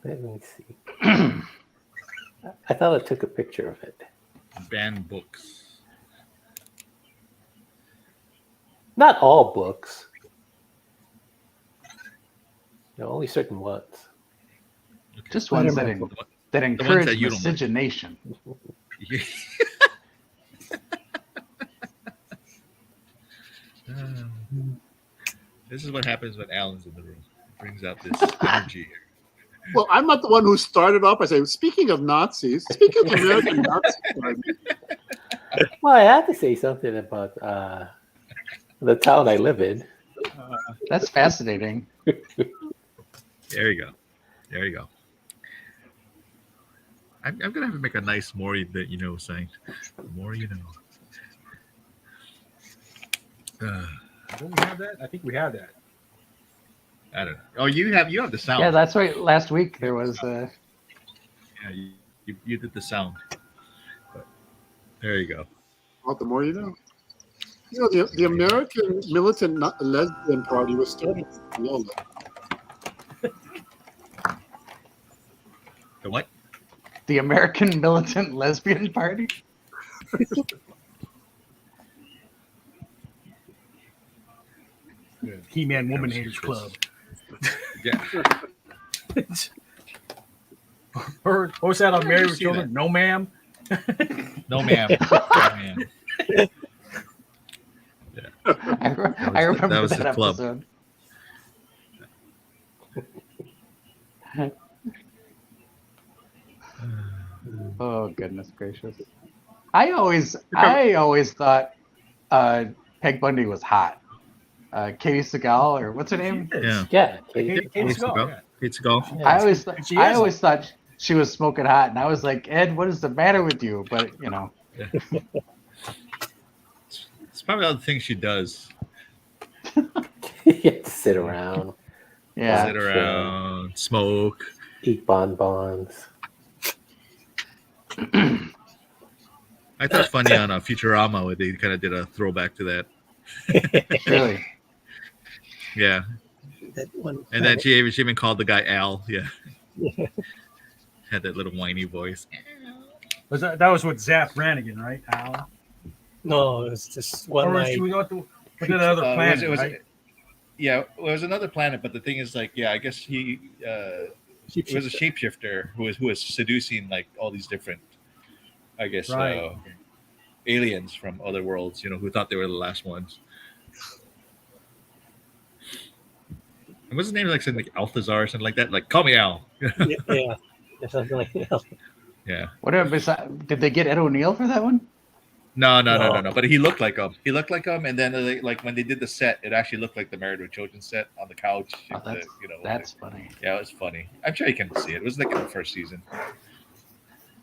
Let me see. I thought I took a picture of it. Ban books. Not all books. No, only certain ones. Okay. Just ones that encourage that you don't like. miscegenation. This is what happens when Alan's in the room. It brings out this energy. well, I'm not the one who started off by saying, speaking of Nazis, speaking of American Nazis. Well, I had to say something about the town I live in. That's fascinating. There you go. I'm gonna have to make a nice more that you know saying. The more you know. Don't we have that? I think we have that. I don't know. Oh, you have the sound. Yeah, that's right. Last week there was Yeah, you did the sound. But there you go. Well, the more you know. You know, the American Militant Lesbian Party was started in Lola. The what? the American Militant Lesbian Party. He-Man Woman Haters Club. Yeah. Or what was that on Where Married did you with see Children? No, ma'am. No, ma'am. No, ma'am. I remember that was that the club. episode. Oh goodness gracious! I always thought Peg Bundy was hot. Katie Seagal, or what's her name? Yeah. Yeah. Kate Seagal, yeah. Kate Seagal. Yeah. I always She is. thought she was smoking hot, and I was like, Ed, what is the matter with you? But you know, It's probably all the things she does. You have to sit around, yeah. Sit around, smoke. eat bonbons. I thought it was funny on Futurama where they kind of did a throwback to that. Really. Yeah. That one. And then she even called the guy Al. Yeah. Had that little whiny voice. That was with Zap Brannigan, right? Al. No, it was just one Or was night. she with another planet, right? Yeah, it was another planet, but the thing is, like, yeah, I guess he it was a shapeshifter who was seducing like all these different, I guess, Right. aliens from other worlds, who thought they were the last ones. And what's his name? Like something like Althazar or something like that. Like, call me Al. Yeah, something like that. Yeah. Whatever. Did they get Ed O'Neill for that one? No. But he looked like him. And then like when they did the set, it actually looked like the Married with Children set on the couch. Oh, that's funny. Yeah, it was funny. I'm sure you can see it. It was like in the first season.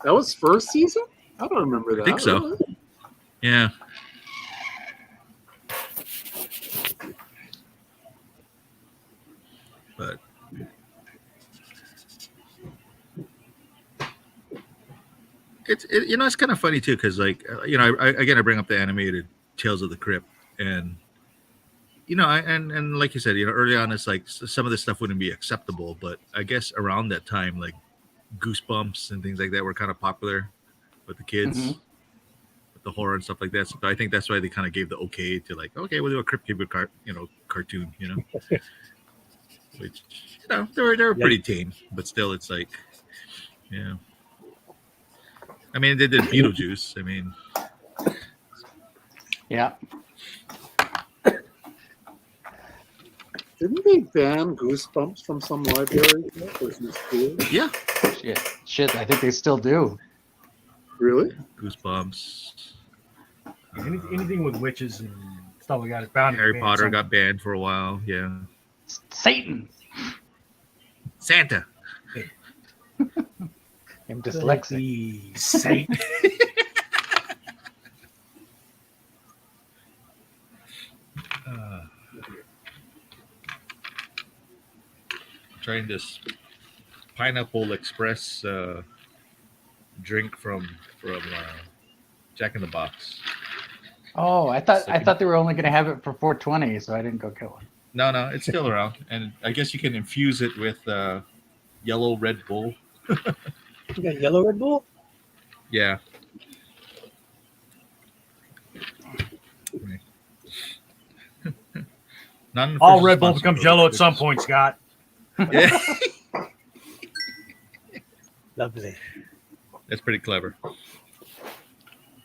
That was first season? I don't remember that. I think so. Really? Yeah. But it's kind of funny too, because like I bring up the animated Tales of the Crypt, and and like you said, early on it's like some of this stuff wouldn't be acceptable, but I guess around that time, like Goosebumps and things like that were kind of popular with the kids, with the horror and stuff like that. So I think that's why they kind of gave the okay to like, okay, we'll do a Crypt Keeper cartoon, which they were pretty tame, but still it's like, yeah. I mean, they did Beetlejuice. I mean, Yeah. Didn't they ban Goosebumps from some library or some school? yeah, Shit. I think they still do. Really? Goosebumps. Anything with witches and stuff like that is bound to Harry be banned Potter somewhere. got banned for a while. Yeah, Satan. Santa. I'm dyslexic. The Satan. Trying this Pineapple Express drink from Jack in the Box. Oh, I thought they were only going to have it for 420, so I didn't go kill one. No, it's still around, and I guess you can infuse it with yellow Red Bull. You got yellow Red Bull? Yeah. All Red Bull becomes yellow at some point, Scott. Yeah, Lovely. that's pretty clever.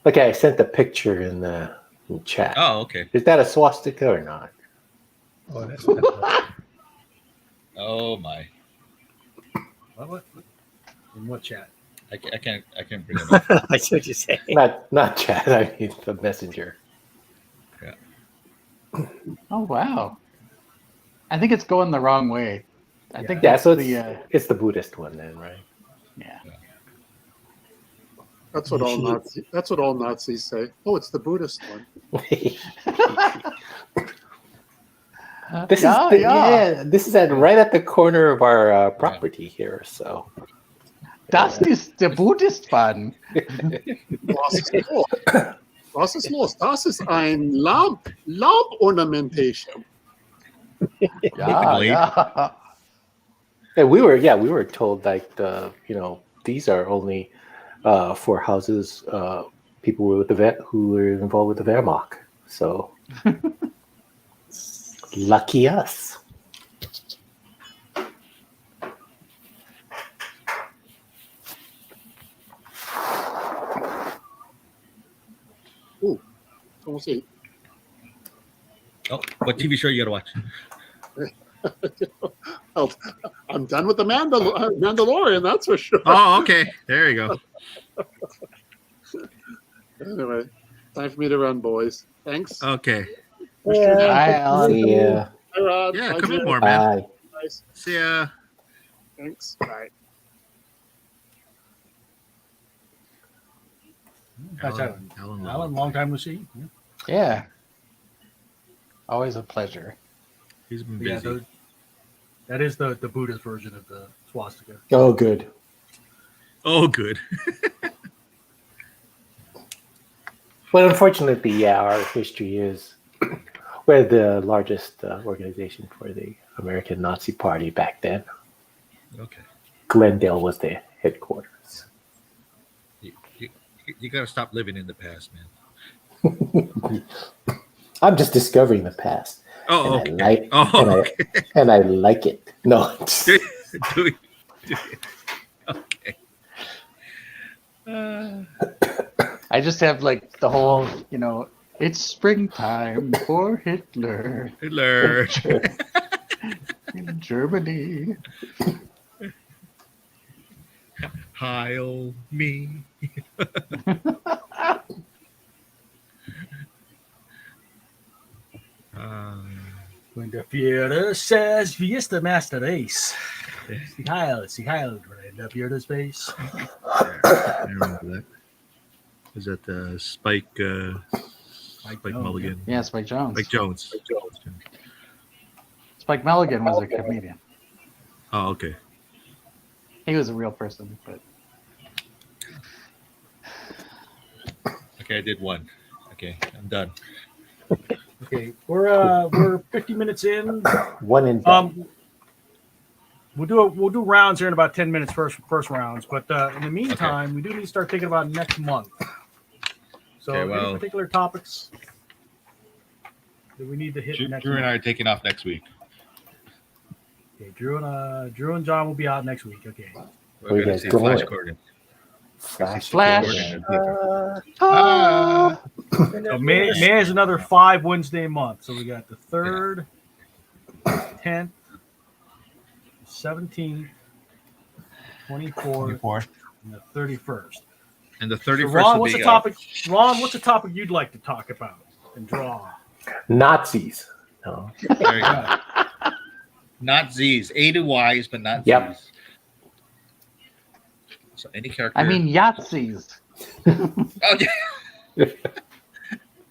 Okay, I sent the picture in the chat. Oh, okay. Is that a swastika or not? Oh, that's Oh my, What? In what chat? I can't bring it up. I see what you're saying. Not chat. I mean the messenger. Oh wow. I think it's going the wrong way. I think Yeah, that's so the it's the Buddhist one then, right? yeah. That's what all Nazis say. Oh, it's the Buddhist one. This is right at the corner of our property here. So Das ist der Buddhist one. Was ist los? Das ist ein Lamp-Ornamentation. Yeah. and we were told like these are only for houses people who were involved with the Wehrmacht. So lucky us. Ooh, almost 8. Oh, what TV show you gotta watch? Oh, I'm done with the Mandalorian, that's for sure. Oh, okay. There you go. Anyway, time for me to run, boys. Thanks. Okay. Yeah. See ya. Bye, Rod. Yeah, Bye, come in Joe. more, man. Bye. Nice. See ya. Thanks. Bye. Alan, Alan, long time no see. Yeah. Yeah. Always a pleasure. he's been Yeah, busy. that is the Buddhist version of the swastika. Oh, good. Oh, good. Well, unfortunately, yeah, our history is we're the largest organization for the American Nazi Party back then. Okay. Glendale was the headquarters. You got to stop living in the past, man. I'm just discovering the past. Oh, and okay. I like, Oh, and, okay. and I like it. No, Do it. Okay. I just have like the whole, it's springtime for Hitler Hitler. in Germany. Heil me. When the Führer says, "Wie ist der Master Race?" Sie heil, in the Führer's face. I remember that. Was that Spike Jones, Mulligan? Yeah, Spike Jones. Spike Jones. Spike Mulligan was a comedian. Oh, okay. He was a real person, but Okay, I did one. Okay, I'm done. Okay, we're 50 minutes in. one and done. We'll do rounds here in about 10 minutes. First rounds, but in the meantime, we do need to start thinking about next month. So, Okay, well- any particular topics that we need to hit next Drew and month? I are taking off next week. Okay, Drew and John will be out next week. Okay. We're Where you going to guys see going? Flash Gordon. Flash. Flash. So May is another 5 Wednesday month. So we got the 3rd, 10th, 17th, 24th, and the 31st. And the So 31st Ron, will what's be the topic? Ron, what's the topic you'd like to talk about and draw? Nazis. No. There you go. Not Z's. A to Y's, but not Yep. Z's. So any character. I mean Yahtzees. Oh, yeah.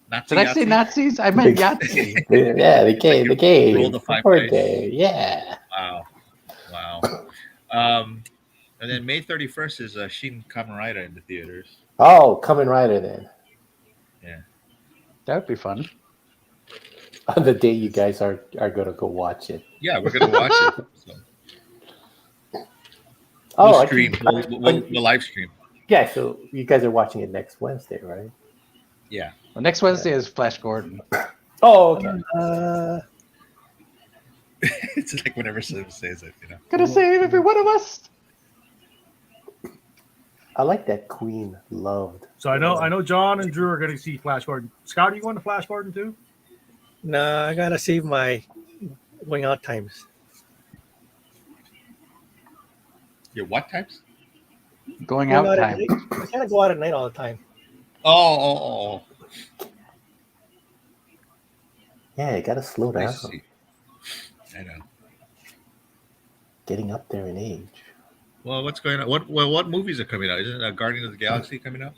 Nazi Did I say Yahtzee? Nazis? I meant Yahtzee. Yeah, the game. Roll the 5 Or dice. day. Yeah. Wow. And then May 31st is Shin Kamen Rider in the theaters. Oh, Kamen Rider then. That would be fun. On the day you guys are gonna go watch it. Yeah, we're gonna watch it. So Oh, we'll I stream. think- We'll live stream. Yeah, so you guys are watching it next Wednesday, right? Yeah. Well, next Wednesday is Flash Gordon. Oh, okay. It's like whenever someone says it, you know. Gonna save every one of us. I like that Queen loved. So I know John and Drew are going to see Flash Gordon. Scott, are you going to Flash Gordon too? No, I gotta save my going out times. Your what types? Going Going out out at time. night. I can't go out at night all the time. Oh. Yeah, you gotta slow I down. see. I know. Getting up there in age. Well, what's going on? What movies are coming out? Isn't Guardians of the Galaxy coming out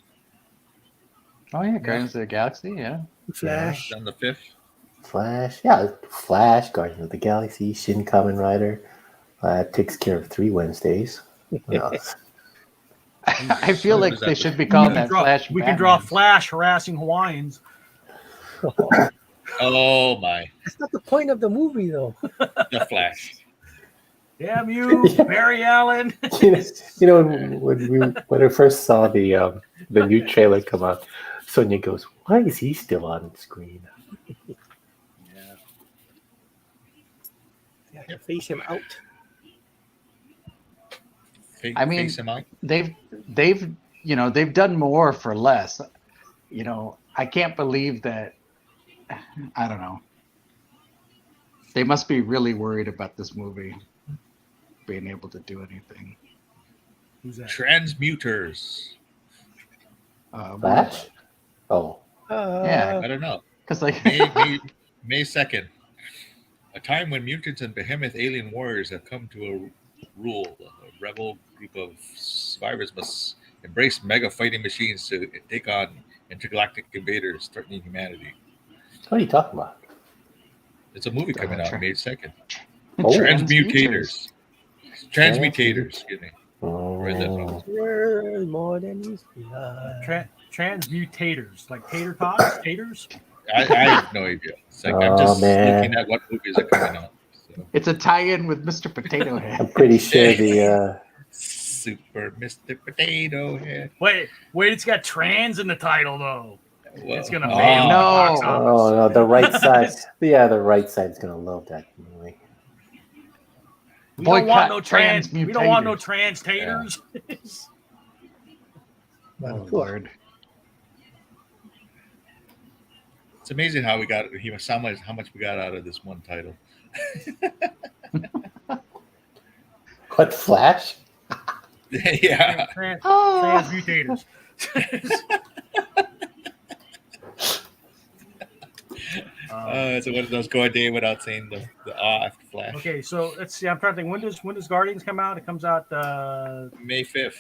Oh yeah, Guardians of the Galaxy. Yeah. Flash. on the 5th? Flash, yeah, Flash, Guardians of the Galaxy, Shin Kamen Rider. Takes care of 3 Wednesdays. What else? I feel What like is they that? should be called that draw, Flash. we can draw Batman. Flash harassing Hawaiians. Oh my, That's not the point of the movie, though. the Flash. Damn you, Barry Allen. you know when I first saw the new trailer come out, Sonia goes, "Why is he still on screen?" You have to face him out. I mean, Face him out. they've done more for less. I can't believe that. I don't know. They must be really worried about this movie being able to do anything. Who's that? Transmuters. Flash. Oh, Yeah. I don't know. Because like May 2nd, a time when mutants and behemoth alien warriors have come to a rule. A rebel group of survivors must embrace mega fighting machines to take on intergalactic invaders threatening humanity. what are you talking about? It's a movie coming out May 2nd. Oh. Transmutators. Transmutators. Excuse me. Oh. There's more than meets the eye. Transmutators, like tater tots, taters. I have no idea. It's like I'm just looking at what movies are coming out. So. it's a tie-in with Mr. Potato Head. I'm pretty sure the Super Mr. Potato Head. Wait, it's got trans in the title though. Well, It's gonna oh, fail the box no. office. oh no, the right side. Yeah, the right side's gonna love that movie. We don't want Boycott no trans. We don't want no transmutators. trans taters. Oh, Lord. It's amazing how how much we got out of this one title. What, Flash? Yeah. Transmutators. So what does go a day without saying the after Flash? Okay, so let's see. I'm trying to think. When does Guardians come out? It comes out May 5th.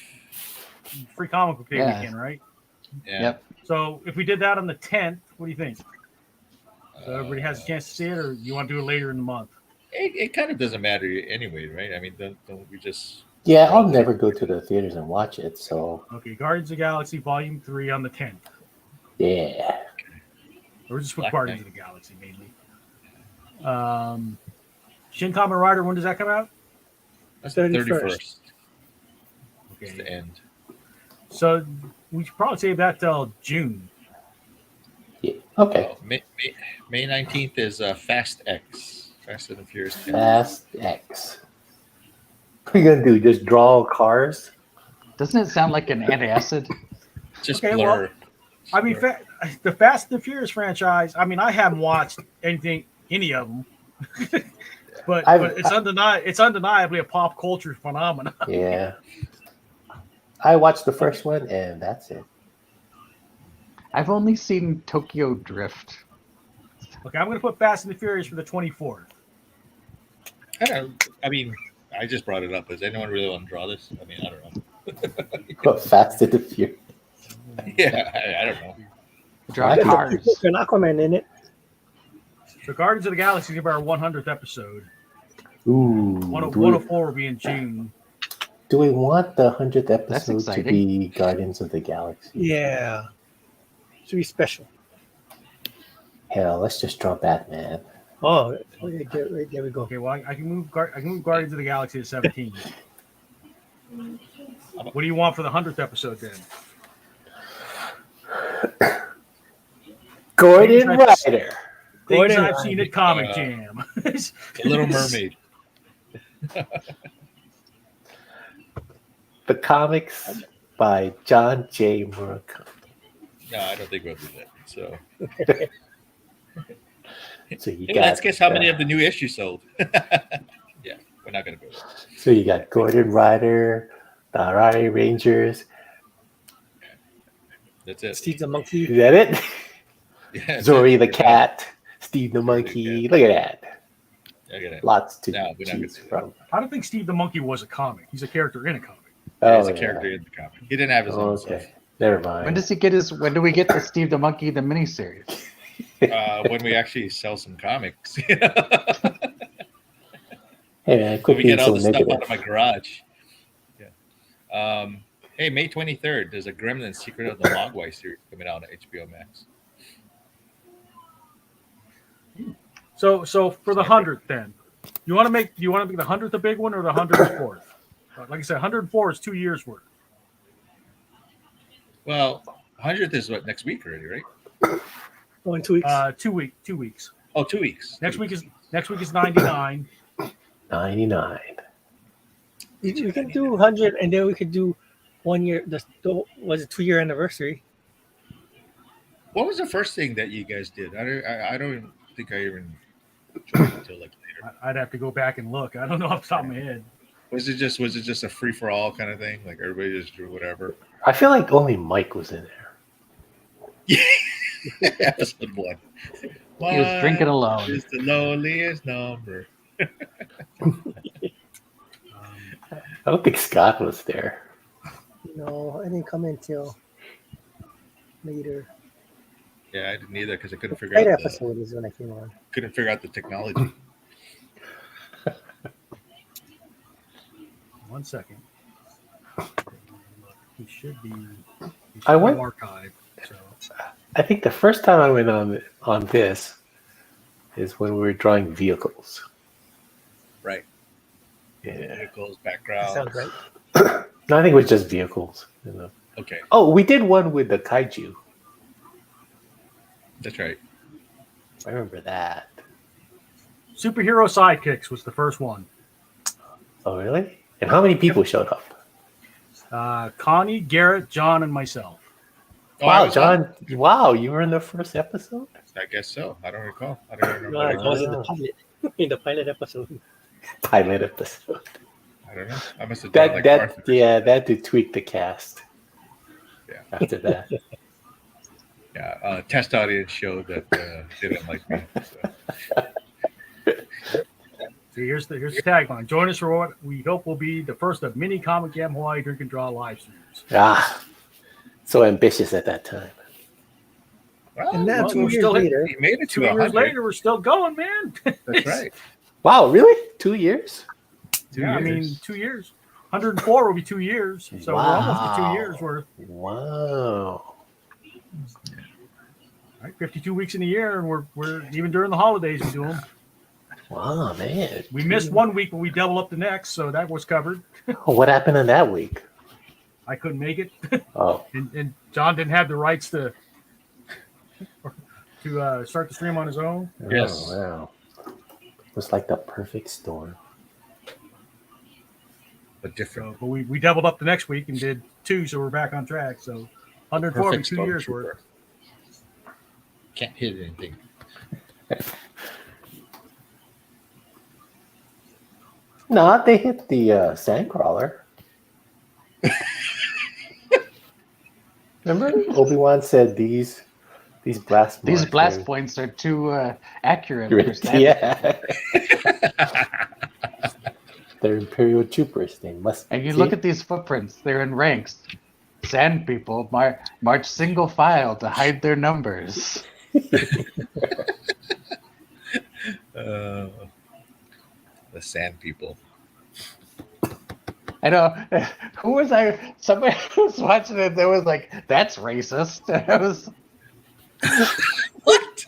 free comic book day Yeah. weekend, right? Yeah. Yep. So if we did that on the 10th, what do you think? So everybody has a chance to see it, or you want to do it later in the month? It kind of doesn't matter anyway, right? I mean, don't we just? Yeah, I'll never go to the theaters and watch it. So Okay, Guardians of the Galaxy Volume 3 on the 10th. yeah, Or just put Black Guardians Knight. of the Galaxy mainly. Shin Kamen Rider, when does that come out? That's the 31st. 31st. It's Okay, the end. so we should probably save that till June. yeah. Okay. May 19th is Fast X. Fast and the Furious 10. Fast X. What are you gonna do? Just draw cars? Doesn't it sound like an antacid? Just Okay, blur. well, I mean, the Fast and the Furious franchise. I mean, I haven't watched any of them, but it's undeniably a pop culture phenomenon. Yeah. I watched the first one, and that's it. I've only seen Tokyo Drift. Okay, I'm going to put Fast and the Furious for the 24th. I mean, I just brought it up. Does anyone really want to draw this? I mean, I don't know. But Fast and the Furious. Yeah, I don't know. Draw There's a cars. An Aquaman in it. So Guardians of the Galaxy is our 100th episode. Ooh. 104 will be in June. Do we want the 100th episode to exciting. be Guardians of the Galaxy? Yeah. Should be special. Hell, let's just draw Batman. Oh, okay, there we go. Okay, well, I can move Guardians of the Galaxy to 17. What do you want for the 100th episode then? Gordon Ryder. Things I've seen at Comic Jam. The Little Mermaid. The comics by Jon J. Murakami. No, I don't think we'll do that. So So you hey, got, let's guess how many of the new issues sold. Yeah, we're not going to go there. So you got Gordon Ryder, the Harari Rangers. That's it. Steve the Monkey. Is that it? Yeah, that's Zori it. the cat, Steve the monkey. Look at that. Look at it. Lots to No, we're not gonna choose do that. from. I don't think Steve the Monkey was a comic. He's a character in a comic. He's a yeah. character in the comic. He didn't have his own Okay. Never mind. When do we get the Steve the Monkey the miniseries? stuff. When we actually sell some comics. Hey man, When quit we being get all so the stuff negative. out of my garage. Yeah. Hey, May 23rd, there's a Gremlins Secret of the Mogwai series coming out on HBO Max. So for the 100th then, do you want to make the 100th a big one or the 104th? Like I said, 104 is 2 years worth. Well, 100th is what, next week already, right? Oh, in 2 weeks. 2 weeks. Oh, 2 weeks. Next week is 99. 99. We can do 100, and then we could do 1 year. Was it 2 year anniversary? What was the first thing that you guys did? I don't even think I even joined until like later. I'd have to go back and look. I don't know off the top of my head. Was it just a free for all kind of thing? Like everybody just drew whatever? I feel like only Mike was in there. Episode 1. He was drinking alone. Is the lowliest number. I don't think Scott was there. No, I didn't come in till later. Yeah, I didn't either because I couldn't figure Right out episode is when I came on. the technology. 1 second. He should be. I went- archived. So I think the first time I went on this is when we were drawing vehicles. Right. Yeah. Vehicles, That background. sounds right. No, I think it was just vehicles. You know. Okay, Oh, we did one with the kaiju. that's right. I remember that. superhero sidekicks was the first one. Oh, really? And how many people showed up? Connie, Garrett, John, and myself. Oh, I Wow, was John! Wow, you were in the first episode. I guess so. I don't recall. I don't remember. No, what I I was did. in the pilot. In the pilot episode. Pilot episode. I don't know. I must have done like Arthur. That did tweak the cast. Yeah. After that. Yeah, test audience showed that they didn't like me. So. See, here's the tagline. Join us for what we hope will be the first of many Comic Jam Hawaii Drink and Draw live streams. So ambitious at that time. Well, And now well, 2 we're years still- later, he made it to 2 years 100. later, we're still going, man. That's right. Wow, really? 2 years? Yeah, I mean, 2 years. 104 will be 2 years. So we're almost at 2 Wow. years worth. Wow. Right? 52 weeks in a year, and we're even during the holidays we do them. Wow, man. We missed 1 week, but we double up the next, so that was covered. Oh, what happened in that week? I couldn't make it, Oh, and John didn't have the rights to start the stream on his own. Yes. Oh, wow. It was like the perfect storm. But different. So, but we doubled up the next week and did 2, so we're back on track. So 104 will be 2 years worth. Can't hit anything. No, they hit the sandcrawler. Remember, Obi-Wan said these blast These marks blast are- points are too accurate. for standard. Yeah. They're Imperial troopers. They must. And you see? look at these footprints; they're in ranks. Sand people march single file to hide their numbers. The sand people. I know. Who was I? Somebody was watching it. They was like, "That's racist." I was What?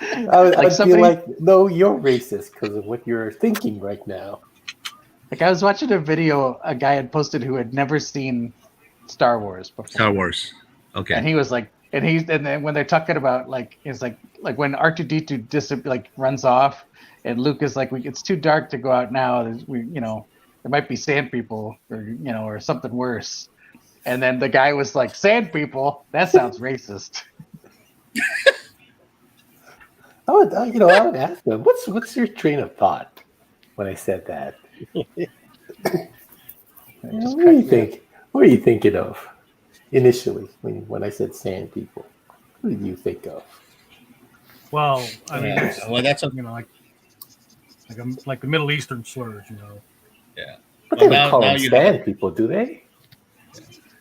I somebody- feel like, no, you're racist because of what you're thinking right now. like, I was watching a video a guy had posted who had never seen Star Wars before. Star Wars. Okay. And he was like, and then when they're talking about like, it's like when R2D2 runs off, and Luke is like, it's too dark to go out now. There might be sand people, or something worse. And then the guy was like, sand people? That sounds racist. I would ask them, what's your train of thought when I said that? What do you think? What are you thinking of initially when I said sand people? What did you think of? Well, I mean, Yeah. it's, Well, that's a, like the Middle Eastern slurs, yeah. But they Well, don't call now them you sand people, do they?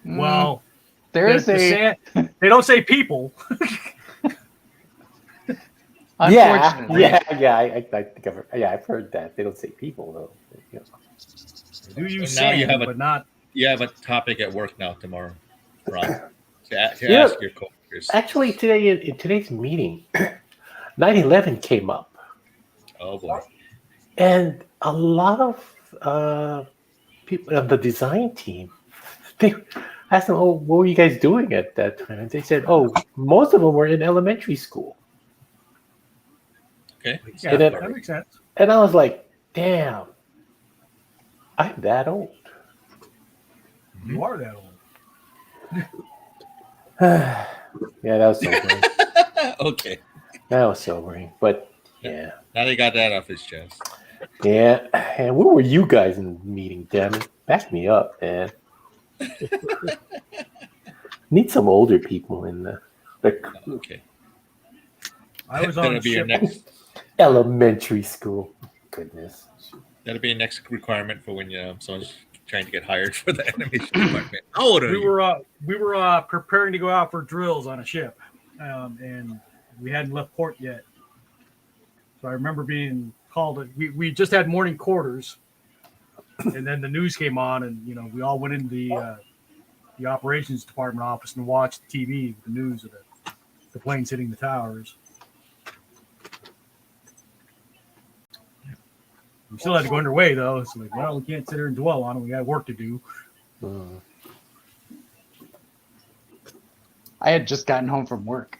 Well, there is they don't say people. unfortunately. Yeah. I think I've heard that. They don't say people though. You know. They do use Now you sand, have a- but not. You have a topic at work now tomorrow, Ron. To ask your coworkers. Actually, today in today's meeting, 9/11 came up, Oh boy. and a lot of people of the design team, they asked them, "Oh, what were you guys doing at that time?" And they said, "Oh, most of them were in elementary school." Okay. Yeah, And then- that makes sense. And I was like, "Damn, I'm that old." You are that old. Yeah, that was sobering. Okay. That was sobering, but yeah. Now they got that off his chest. Yeah, and where were you guys in the meeting, damn it? Back me up, man. Need some older people in the Okay. I was on That'll a be your ship. next. elementary school. Goodness. That'll be your next requirement for when someone's trying to get hired for the animation department. How old are We you? were preparing to go out for drills on a ship, and we hadn't left port yet. So I remember being called. We just had morning quarters, and then the news came on, and we all went into the operations department office and watched TV, the news of the planes hitting the towers. We still had to go underway though. It's like, well, we can't sit here and dwell on it. We got work to do. I had just gotten home from work.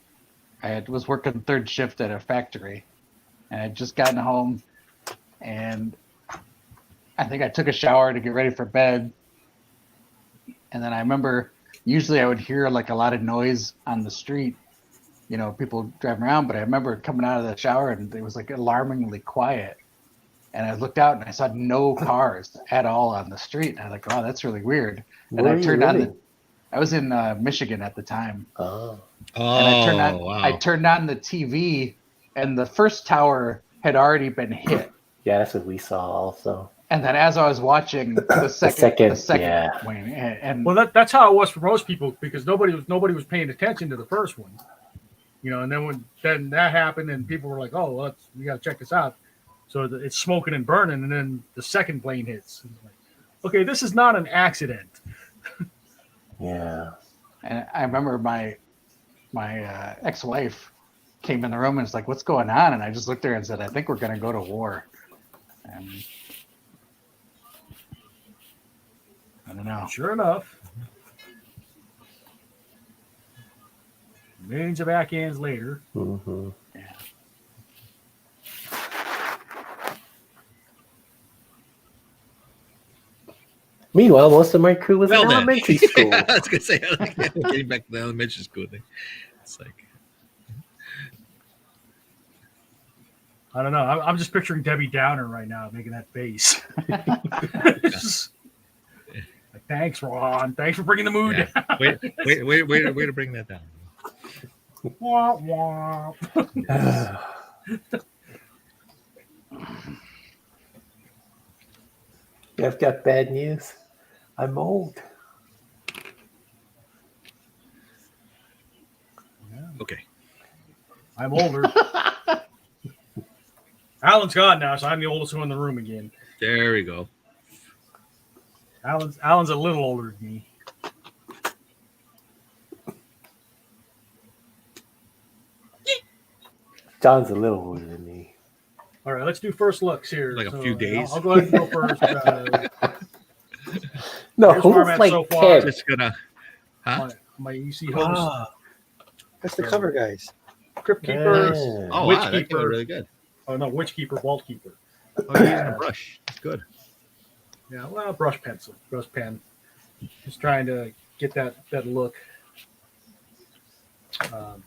Was working third shift at a factory, and I had just gotten home, and I think I took a shower to get ready for bed. And then I remember usually I would hear like a lot of noise on the street, people driving around, but I remember coming out of the shower and it was like alarmingly quiet. And I looked out and I saw no cars at all on the street. And I was like, wow, that's really weird. And I turned on I was in Michigan at the time. Oh. And Wow. I turned on the TV, and the first tower had already been hit. Yeah, that's what we saw also. And then as I was watching the second yeah. one, and Well, that's how it was for most people because nobody was paying attention to the first one, And then that happened, and people were like, "Oh, we got to check this out." So it's smoking and burning, and then the second plane hits. It's like, okay, this is not an accident. Yeah. And I remember my ex-wife came in the room and was like, "What's going on?" And I just looked at her and said, "I think we're going to go to war." And I don't know. Sure enough, millions of backhands later. Mm-hmm. Yeah. Meanwhile, most of my crew was in Well then. elementary school. I was gonna say, getting back to the elementary school thing. It's like, I don't know. I'm just picturing Debbie Downer right now making that face. Like, thanks, Ron. Thanks for bringing the mood yeah. down. Way to bring that down. Wah, wah. I've got bad news. I'm old. Okay. I'm older. Alan's gone now, so I'm the oldest one in the room again. There we go. Alan's a little older than me. John's a little older than me. All right, let's do first looks here. Like a few days. I'll go ahead and go first. No, Here's where I'm who's at like so far. 10? Just gonna. Huh? my EC host, That's the cover, guys. Crypt Keeper. Yeah. Oh, Witch wow, that Keeper. came really good. Oh no, Witch Keeper, Vault Keeper. Oh, you're using a brush. That's good. Yeah, well, brush pen. Just trying to get that look.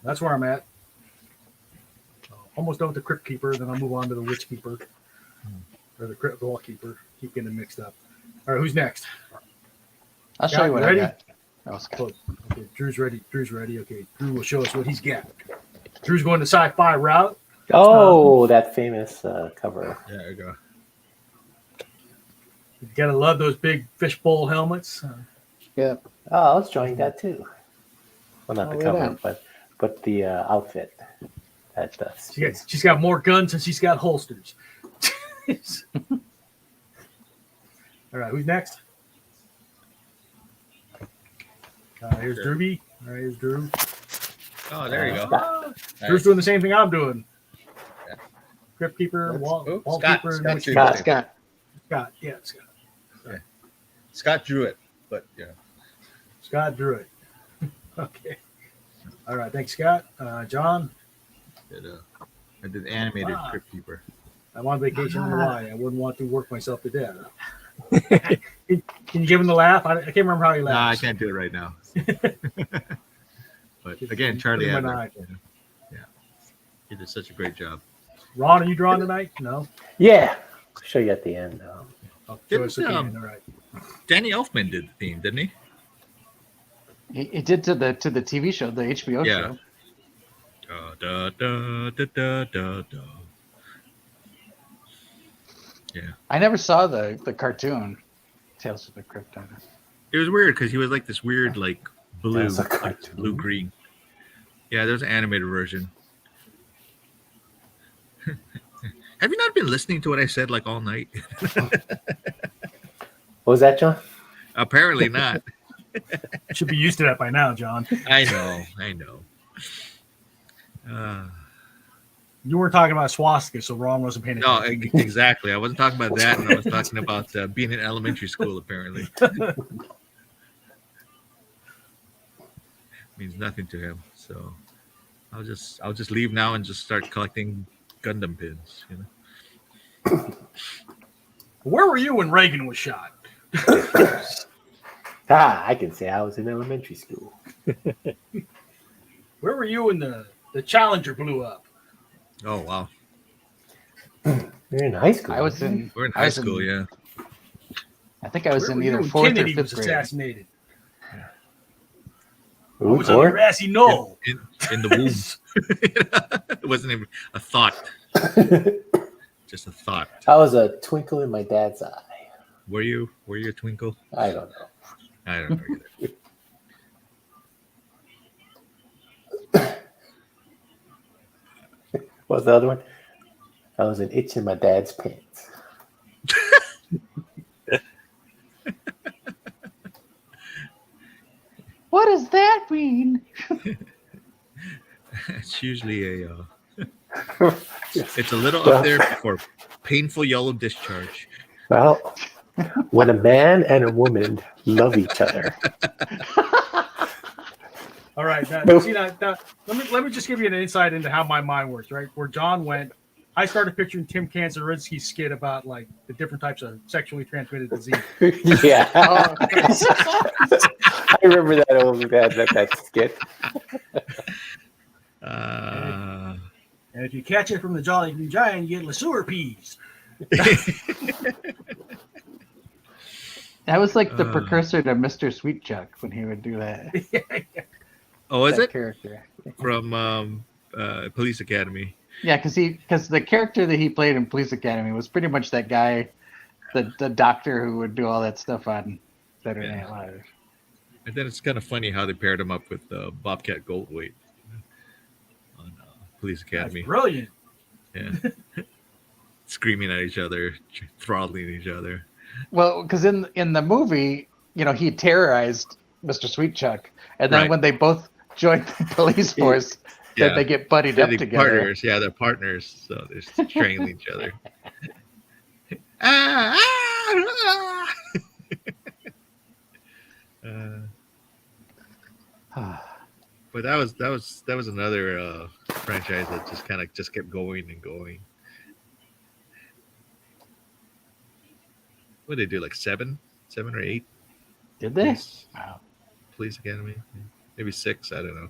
That's where I'm at. Almost done with the Crypt Keeper, then I'll move on to the Witch Keeper. Or the Crypt Vault Keeper. Keep getting them mixed up. All right, who's next? I'll show you what ready? I got. Oh, Scott. Okay, Drew's ready. Okay, Drew will show us what he's got. Drew's going the sci-fi route. Oh, that famous cover. There you go. You gotta love those big fishbowl helmets. Yeah. Oh, I was enjoying that too. Well, not the Oh, cover, yeah. but the outfit. That She's got more guns than she's got holsters. All right, who's next? Here's Drewby. All right, here's Drew. Oh, there you go. Drew's doing the same thing I'm doing. Yeah. Crypt Keeper, Wall Scott, Keeper, Scott Witch Drew. Keeper. Scott. Scott. Yeah, Scott. Scott drew it, but yeah. Scott drew it. Okay. All right, thanks, Scott. John, I did animated Wow. Crypt Keeper. I'm on vacation in Hawaii. I wouldn't want to work myself to death. Can you give him the laugh? I can't remember how he Nah, I laughs. can't do it right now. But again, Charlie Put him in Adler. eye. Yeah, he did such a great job. Ron, are you drawing tonight? No. Yeah. I'll show you at the end. I'll show us Didn't, again. All right. Danny Elfman did the theme, didn't he? He did to the TV show, the HBO Yeah. show. Da, da, da, da, da, da. Yeah, I never saw the cartoon Tales of the Crypt. it was weird because he was like this weird, like blue, That's a like cartoon. blue green. Yeah, there's an animated version. Have you not been listening to what I said like all night? What was that, John? Apparently not. Should be used to that by now, John. I know. You were talking about swastika, so Ron wasn't paying No, attention. exactly. I wasn't talking about that, and I was talking about being in elementary school. Apparently, means nothing to him. So I'll just leave now and just start collecting Gundam pins. You know. Where were you when Reagan was shot? I can say I was in elementary school. Where were you when the Challenger blew up? Oh wow, You're in high school. I was in. we're in I high was school. in- Yeah. I think I was Where in were you either when fourth Kennedy or was fifth grade. assassinated? I Ooh, was on the four? grassy knoll. In the womb. It wasn't even a thought. Just a thought. I was a twinkle in my dad's eye. Were you a twinkle? I don't know. I don't know either. What was the other one? I was an itch in my dad's pants. What does that mean? It's usually a. It's a little up there for painful yellow discharge. Well, when a man and a woman love each other. All right, now, Nope. see now, let me just give you an insight into how my mind works. Right, where John went, I started picturing Tim Kanzerinsky's skit about like the different types of sexually transmitted disease. Yeah. I remember that old that skit. And if you catch it from the Jolly Green Giant, you get LeSueur peas. That was like the precursor to Mr. Sweetchuck when he would do that. Oh, is that it character from Police Academy? Yeah, because the character that he played in Police Academy was pretty much that guy, the doctor who would do all that stuff on Saturday Night Live. And then it's kind of funny how they paired him up with Bobcat Goldthwait on Police Academy. That's brilliant. Yeah, screaming at each other, throttling each other. Well, because in the movie, he terrorized Mr. Sweetchuck, and then Right. when they both joined the police force, then they get buddied up They're together. partners. Yeah, they're partners, so they're strangling each other. But that was another franchise that just kept going and going. What did they do? Like seven or eight? Did they? Police, Wow. Police Academy, maybe 6. I don't know.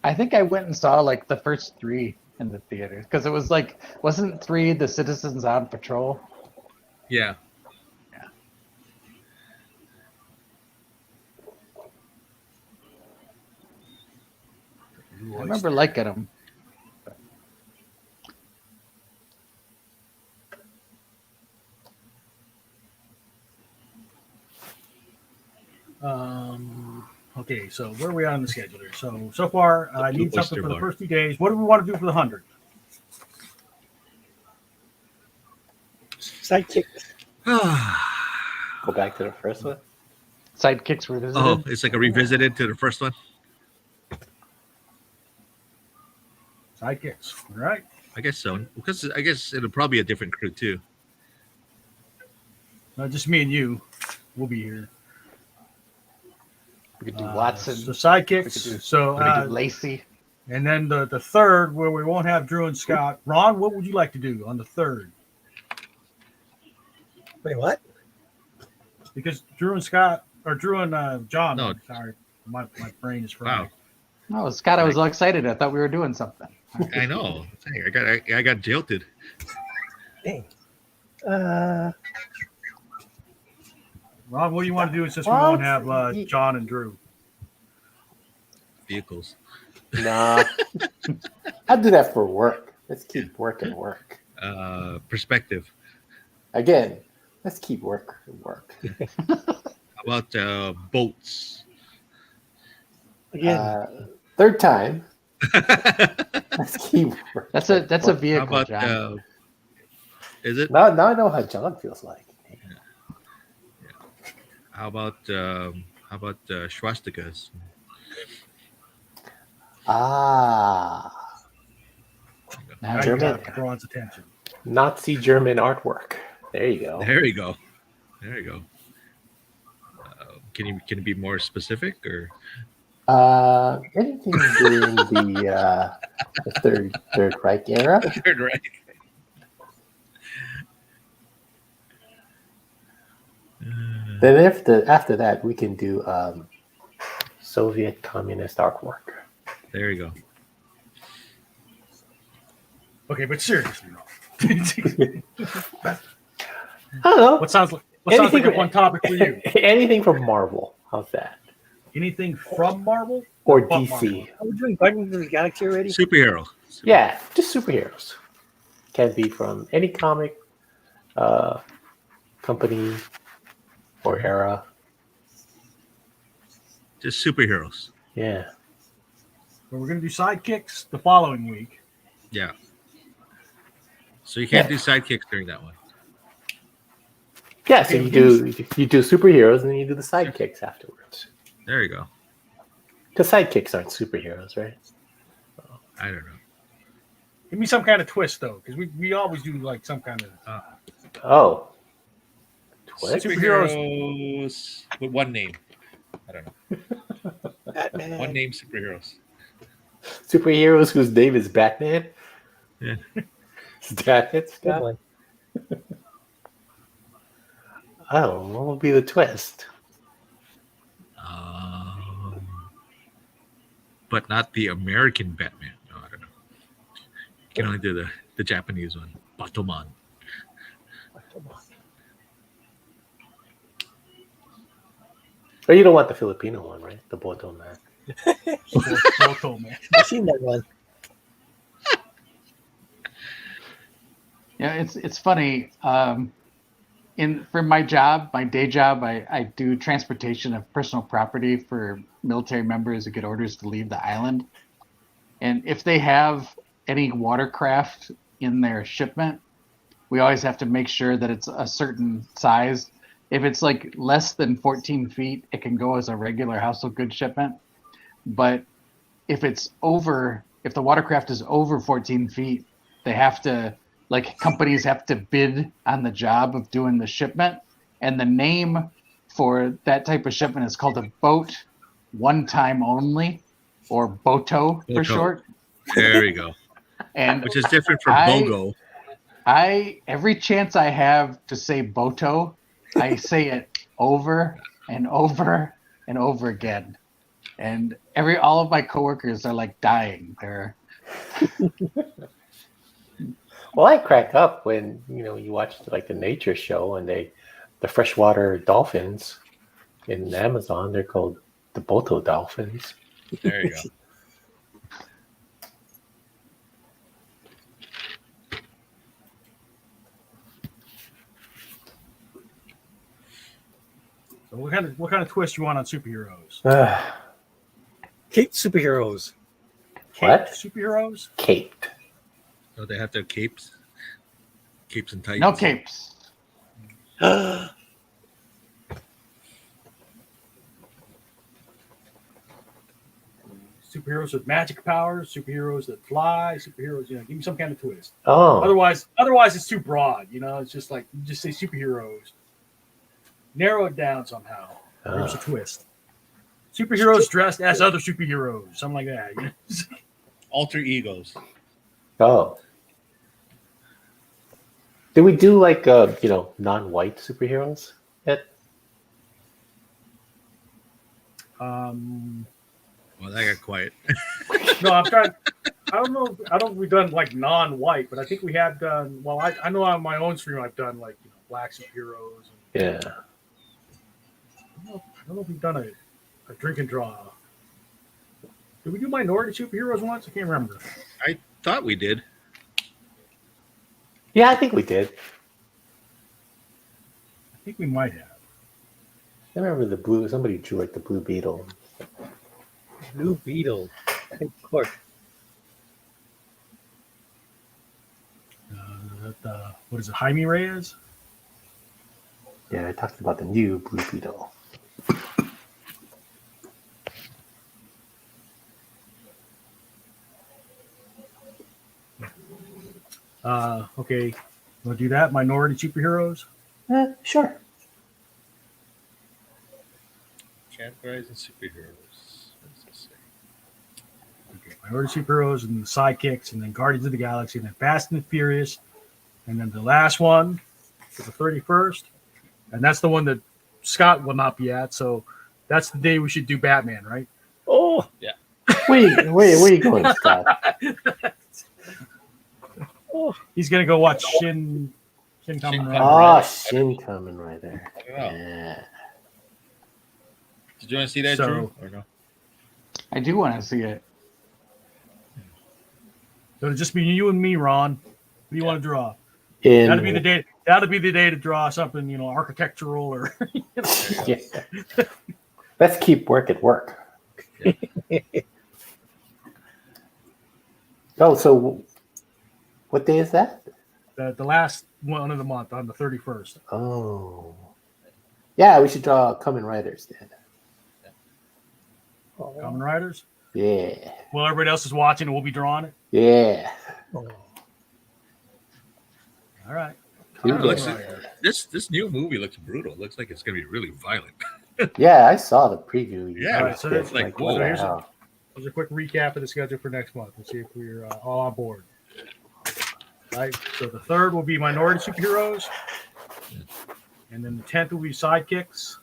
I think I went and saw like the first 3 in the theater because it was like, wasn't 3 the Citizens on Patrol? Yeah. I remember liking them. Okay, so where are we on the schedule here? So far, I need Oyster something for the bar. first 2 days. What do we want to do for the 100? Sidekicks. Go back to the first one. Sidekicks were visited. Oh, it's like a revisited to the first one. Sidekicks. All right. I guess so, because I guess it'll probably be a different crew too. No, just me and you. We'll be here. We could do Watson. So sidekicks. We could do- So we could do Lacey. and then the third where we won't have Drew and Scott. Ron, what would you like to do on the third? Wait, what? Because Drew and Scott or Drew and John. No. Sorry, my brain is fried. Wow, Oh, Scott, I was all excited. I thought we were doing something. I know. I got jilted. Dang. Ron, what do you want to do since we Well, won't have John and Drew? vehicles. Nah, I'll do that for work. Let's keep working work. Perspective. Again, let's keep work. How about boats? Again, Third time. Let's keep work. That's a How vehicle, about John. is it? Now I know how John feels like. How about swastikas? Ah, now you German. talk. Draws attention. Nazi German artwork. There you go. There you go. There you go. Can it be more specific or? Anything during the Third Reich era? Third Reich. Then after that, we can do Soviet communist artwork. There you go. Okay, but seriously, no. I don't know. What sounds like a fun topic for you? Anything from Marvel. How's that? Anything from Marvel Or from DC? Marvel? Are we doing Guardians of the Galaxy already? Superhero. Yeah, just superheroes. Can be from any comic company or era. Just superheroes. Yeah. But we're gonna do sidekicks the following week. Yeah. So you can't do sidekicks during that one. Yeah, so you do superheroes and then you do the sidekicks afterwards. There you go. Because sidekicks aren't superheroes, right? I don't know. Give me some kind of twist though, because we always do like some kind of Oh. Twist? Superheroes with one name. I don't know. Batman. One name superheroes. Superheroes whose name is Batman? Yeah. Is that it, Good Scott? one. Oh, what will be the twist? But not the American Batman. No, I don't know. You can only do the Japanese one. Batoman. Oh, you don't want the Filipino one, right? The Boto Man. photo, man. I've seen that one. Yeah, it's funny. For my job, my day job, I do transportation of personal property for military members who get orders to leave the island. And if they have any watercraft in their shipment, we always have to make sure that it's a certain size. If it's like less than 14 feet, it can go as a regular household goods shipment. But if the watercraft is over 14 feet, they have to, like, companies have to bid on the job of doing the shipment. And the name for that type of shipment is called a boat one time only, or BOTO for Boto. short. There you go. And Which is different from I- BOGO. every chance I have to say BOTO, I say it over and over and over again. And all of my coworkers are like dying. Well, I crack up when you watch like the nature show and the freshwater dolphins in Amazon. They're called the Boto dolphins. There you go. So what kind of twist you want on superheroes? Cape superheroes. What? Superheroes? Caped. So they have to have capes. Capes and tights. No capes. Superheroes with magic powers, superheroes that fly, superheroes, give me some kind of twist. Oh, Otherwise it's too broad, It's just like you just say superheroes. Narrow it down somehow. There's a twist. Superheroes dressed as other superheroes, something like that. Alter egos. oh. Did we do like non-white superheroes yet? Well, that got quiet. No, I'm trying. I don't know. I don't. We've done like non-white, but I think we have done. Well, I know on my own stream I've done like black superheroes. Yeah. I don't know if we've done a drink and draw. Did we do Minority Superheroes once? I can't remember. I thought we did. Yeah, I think we did. I think we might have. I remember the blue. Somebody drew like the Blue Beetle. Blue Beetle. Of course. What is it? Jaime Reyes? Yeah, I talked about the new Blue Beetle. Okay. Want to do that? Minority Superheroes? Sure. Categorizing superheroes. What does this say? Okay. Minority Superheroes and the Sidekicks, and then Guardians of the Galaxy, and then Fast and Furious, and then the last one for the 31st. And that's the one that Scott will not be at. So that's the day we should do Batman, right? Oh, Wait, where are you going, Scott? He's going to go watch Shin Kamen Kamen Rider. Ah, Shin Kamen Rider. I don't know. Yeah. Did you want to see that, So- Drew? Or no? I do want to see it. So it'll just be you and me, Ron. What do you want to draw? In, That'll be the day. That'll be the day to draw something, architectural or. Yeah. Let's keep work at work. Oh, so what day is that? The last one of the month on the 31st. Oh. Yeah, we should draw Kamen Riders then. Kamen Riders. Yeah. Well, everybody else is watching, and we'll be drawing it. Yeah. All right. I don't know, Kamen Rider. this new movie looks brutal. It looks like it's gonna be really violent. Yeah, I saw the preview. Yeah, Alright, so that's like, what whoa. the here's a- hell? Here's a quick recap of the schedule for next month. Let's see if we're all on board. All right. So the 3rd will be Minority Superheroes, and then the 10th will be Sidekicks.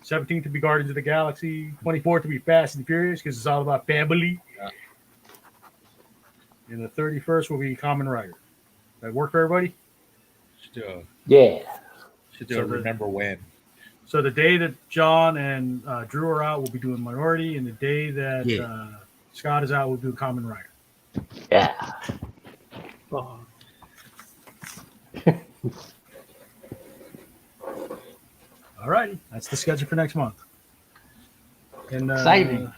17th to be Guardians of the Galaxy. 24th to be Fast and Furious because it's all about family. Yeah. And the 31st will be Kamen Rider. That work for everybody? Yeah. Should do So a the- remember when. So the day that John and Drew are out, we'll be doing Minority, and the day that Scott is out, we'll do Kamen Rider. Yeah. oh. All righty. That's the schedule for next month. And Exciting.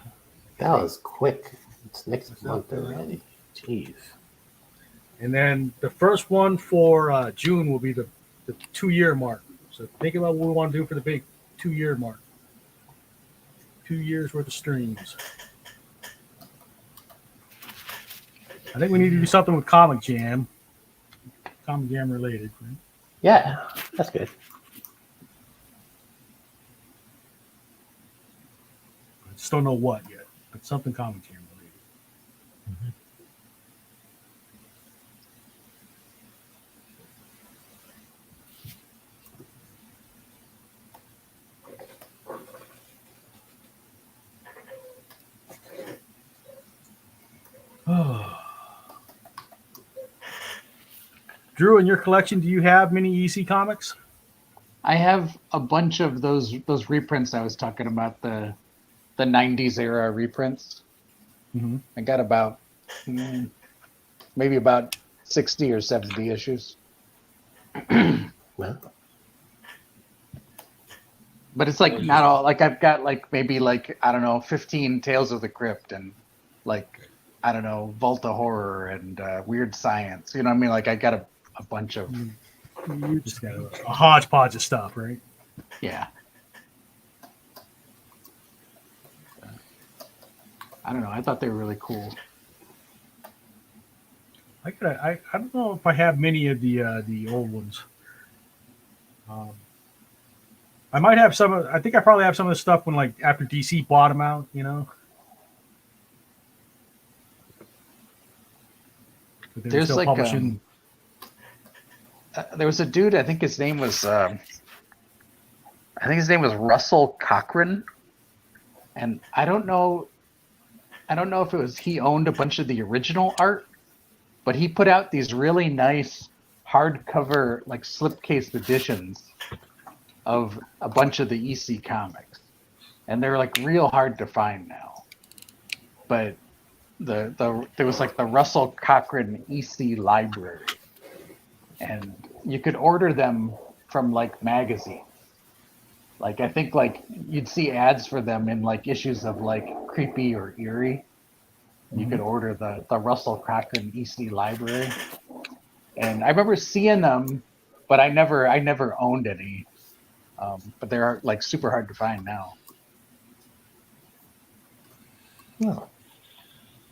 That was quick. It's next month already. Jeez. And then the first one for June will be the 2-year mark. So think about what we want to do for the big 2-year mark. 2 years worth of streams. I think we need to do something with Comic Jam. Comic Jam related. Right? Yeah, that's good. I just don't know what yet, but something Comic Jam related. Drew, in your collection, do you have many EC comics? I have a bunch of those reprints I was talking about, the 90s era reprints. Mhm. I got about maybe about 60 or 70 issues. Well, But it's like not all, like I've got like maybe like, I don't know, 15 Tales of the Crypt and like, I don't know, Volta Horror and Weird Science. You know what I mean? Like I got a bunch of, You just got a hodgepodge of stuff, right? yeah. I don't know. I thought they were really cool. I don't know if I have many of the old ones. I might have some. I think I probably have some of the stuff when like after DC bought them out. You know. But they were There's still like publishing. there was a dude. I think his name was Russell Cochran, and I don't know if it was he owned a bunch of the original art, but he put out these really nice hardcover like slipcase editions of a bunch of the EC comics, and they're like real hard to find now. but there was like the Russell Cochran EC library, and you could order them from like magazines. Like I think like you'd see ads for them in like issues of like Creepy or Eerie. You could order the Russell Cochran EC library, and I remember seeing them, but I never owned any. But they're like super hard to find now. No.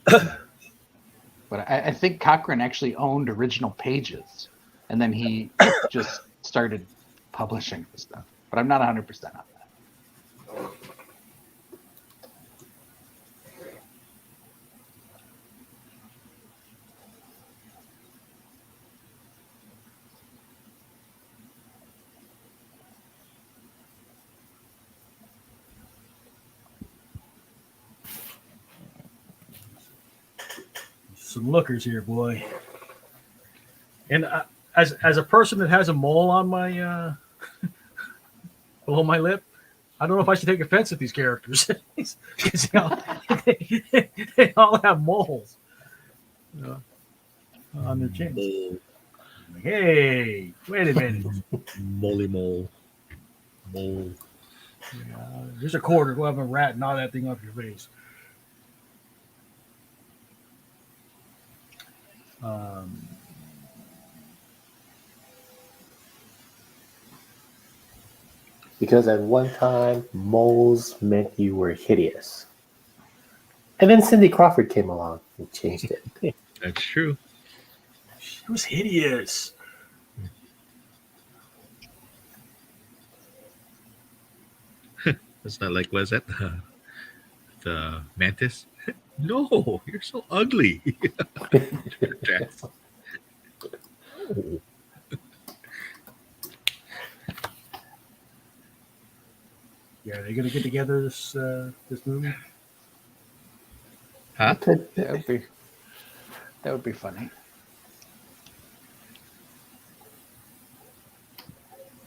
But I think Cochran actually owned original pages, and then he just started publishing the stuff. But I'm not 100% on that. Some lookers here, boy. And as a person that has a mole on my below my lip, I don't know if I should take offense at these characters. They all have moles on their chins. Mole. Hey, wait a minute. Moly mole. Mole. Here's a quarter. Go have a rat and all that thing off your face. Because at one time, moles meant you were hideous. And then Cindy Crawford came along and changed it. That's true. She was hideous. It's not like, was that the mantis? No, you're so ugly. That's- Oh. Yeah, are they gonna get together this movie? Huh? That would be funny.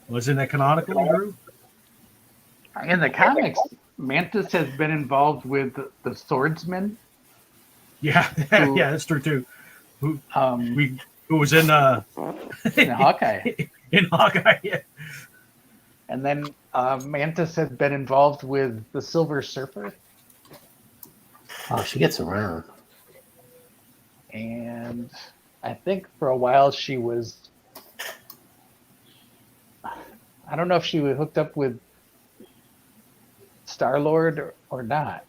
Wasn't that canonical, Drew? In the comics, Mantis has been involved with the Swordsman. Yeah, Who- yeah, that's true too. Who Um, who was in in Hawkeye. in Hawkeye? Yeah. And then Mantis has been involved with the Silver Surfer. Oh, she gets around. And I think for a while she was, I don't know if she was hooked up with Star-Lord or not,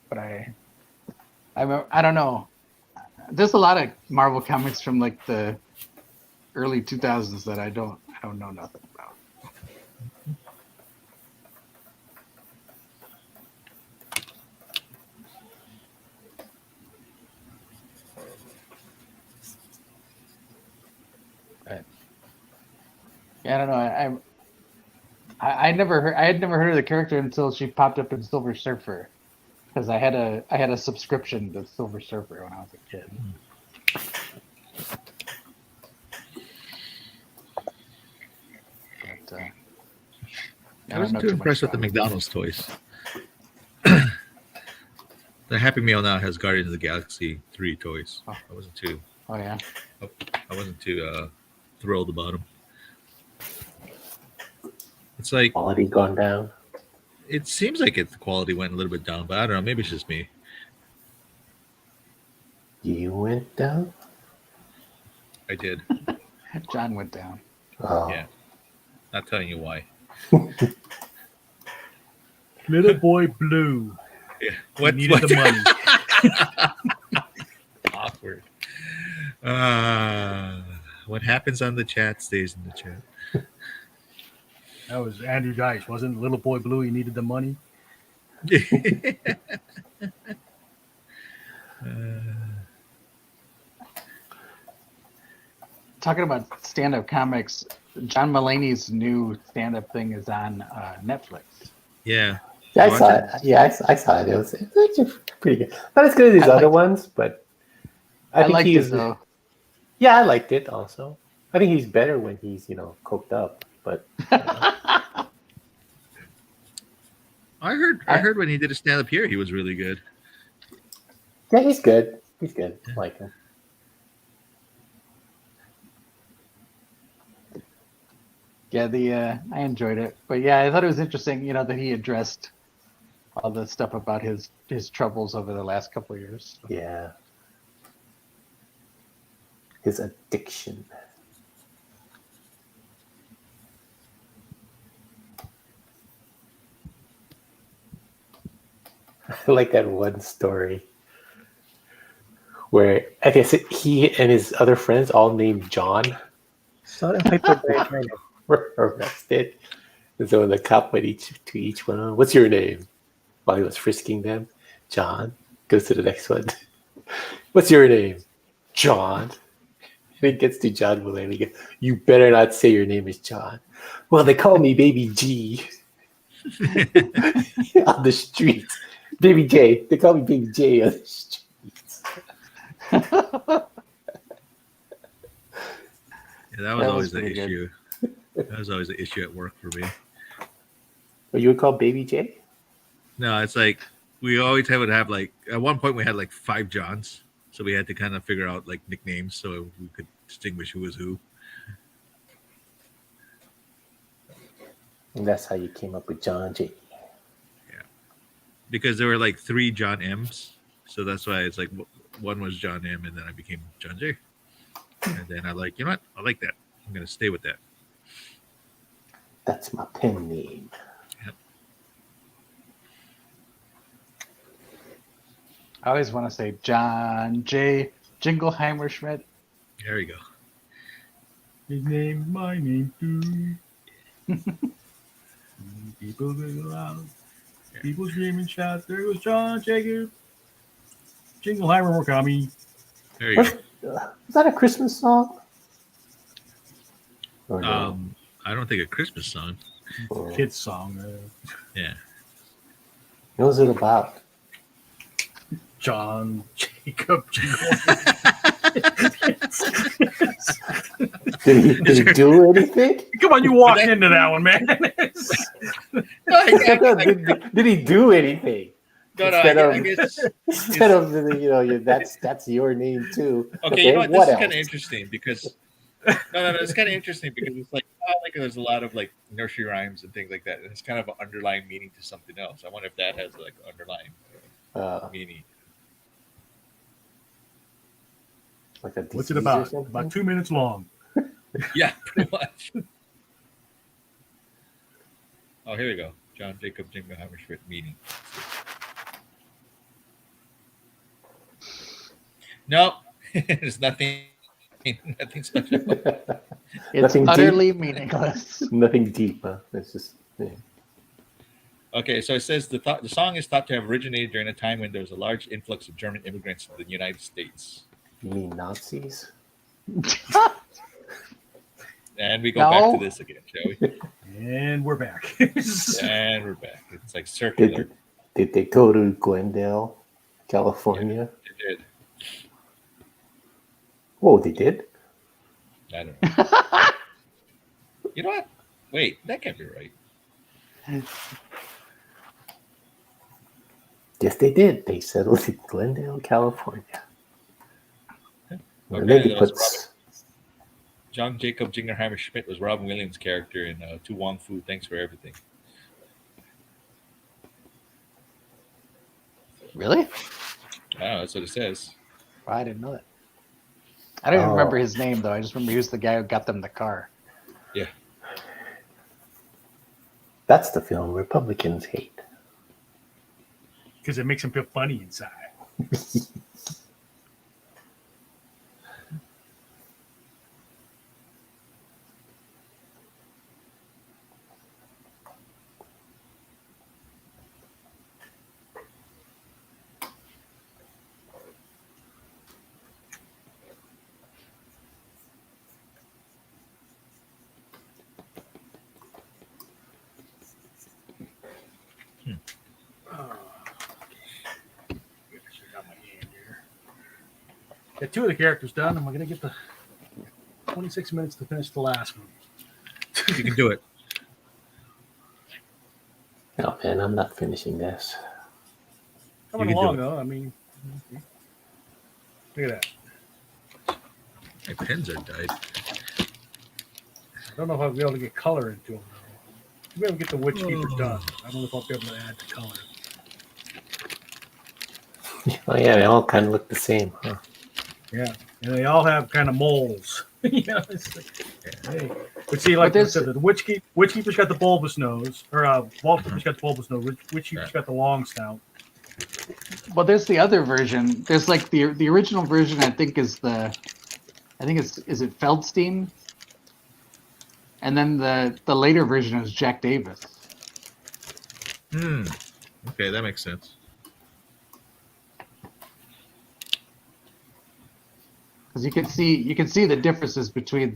but I don't know. There's a lot of Marvel comics from like the early 2000s that I don't know nothing about. But, yeah, I don't know. I had never heard of the character until she popped up in Silver Surfer, because I had a subscription to Silver Surfer when I was a kid. But, I wasn't too impressed with the McDonald's toys. The Happy Meal now has Guardians of the Galaxy 3 toys. Oh. I wasn't too thrilled about them. It's like Quality gone down. it seems like the quality went a little bit down, but I don't know. Maybe it's just me. You went down? I did. John went down. Oh. Yeah. Not telling you why. Little boy blue. Yeah. He What? needed the money. Awkward. What happens on the chat stays in the chat. That was Andrew Dice, wasn't it? Little boy blue. He needed the money. Talking about stand-up comics, John Mulaney's new stand-up thing is on Netflix. Yeah. Yeah, I Watch saw it. it. Yeah, I saw it. It was actually pretty good. Not as good as these other ones, but I think liked he's. it though. Yeah, I liked it also. I think he's better when he's coked up. But I heard when he did a stand up here, he was really good. Yeah, he's good. He's good. I like him. Yeah, I enjoyed it, but yeah, I thought it was interesting, that he addressed all the stuff about his troubles over the last couple of years. Yeah. His addiction. I like that one story where I guess he and his other friends, all named John, Salt and pepper bread. were arrested. And so the cop went to each one, "What's your name?" While he was frisking them, John goes to the next one. "What's your name?" "John." And he gets to John Mulaney. He goes, "You better not say your name is John." "Well, they call me Baby G." On the streets. Baby J. They call me Baby J on the streets. Yeah, that was That always was the pretty good. issue. That was always the issue at work for me. What you would call Baby J? No, it's like we always would have like at one point we had like 5 Johns, so we had to kind of figure out like nicknames so we could distinguish who was who. And that's how you came up with Jon J. Because there were like 3 John M's, so that's why it's like one was John M, and then I became Jon J. And then I like, you know what? I like that. I'm gonna stay with that. That's my pen name. I always want to say Jon J. Jingleheimer Schmidt. There we go. His name, my name too. People go out. People scream and shout. There goes Jon Jacob. Jingleheimer Murakami. There you Is that a Christmas song? Or no? go. I don't think a Christmas song. Or- Kids song. Yeah. What was it about? Jon Jacob. Did he do anything? Come on, you walked into that one, man. Did he do anything? No, Instead I of- guess. Instead of that's your name too. Okay, you know what? This what is else? kind of interesting because it's kind of interesting because it's like there's a lot of like nursery rhymes and things like that, and it's kind of an underlying meaning to something else. I wonder if that has like underlying meaning. Like a What's it disease or about? something? About 2 minutes long. Yeah, pretty much. Oh, here we go. Jon Jacob Jingleheimer Schmidt meaning. No, there's nothing special. It's Nothing utterly meaningless. Nothing deep. Huh? It's just. Yeah. Okay, so it says the song is thought to have originated during a time when there was a large influx of German immigrants to the United States. You mean Nazis? And we go back No. to this again, shall we? And we're back. And we're back. It's like circular. Did they go to Glendale, California? It did. Whoa, they did? I don't know. You know what? Wait, that can't be right. Yes, they did. They settled in Glendale, California. Or Okay, maybe that was puts. Jon Jacob Jingleheimer Schmidt was Robin Williams' character in To Wong Fu, Thanks for Everything. Really? Oh, that's what it says. I didn't know that. I don't even Oh. remember his name though. I just remember he was the guy who got them the car. Yeah. That's the film Republicans hate. Because it makes him feel funny inside. Got 2 of the characters done. I'm going to get the 26 minutes to finish the last one. You can do it. Oh man, I'm not finishing this. Coming You can do along, it. though. I mean, Look at that. My pens are dyed. I don't know if I'll be able to get color into them. I'll be able to get the Witch Keepers done. I don't know if I'll be able to add the color. Oh yeah, they all kind of look the same, huh? Yeah, and they all have kind of moles. It's like, hey. But see, like I there's- said, the Witch Keeper's got the bulbous nose, or Vault Keeper's got the bulbous nose. Witch Keeper's got the long snout. Well, there's the other version. There's like the original version. I think is it Feldstein, and then the later version is Jack Davis. Okay, that makes sense. Because you can see the differences between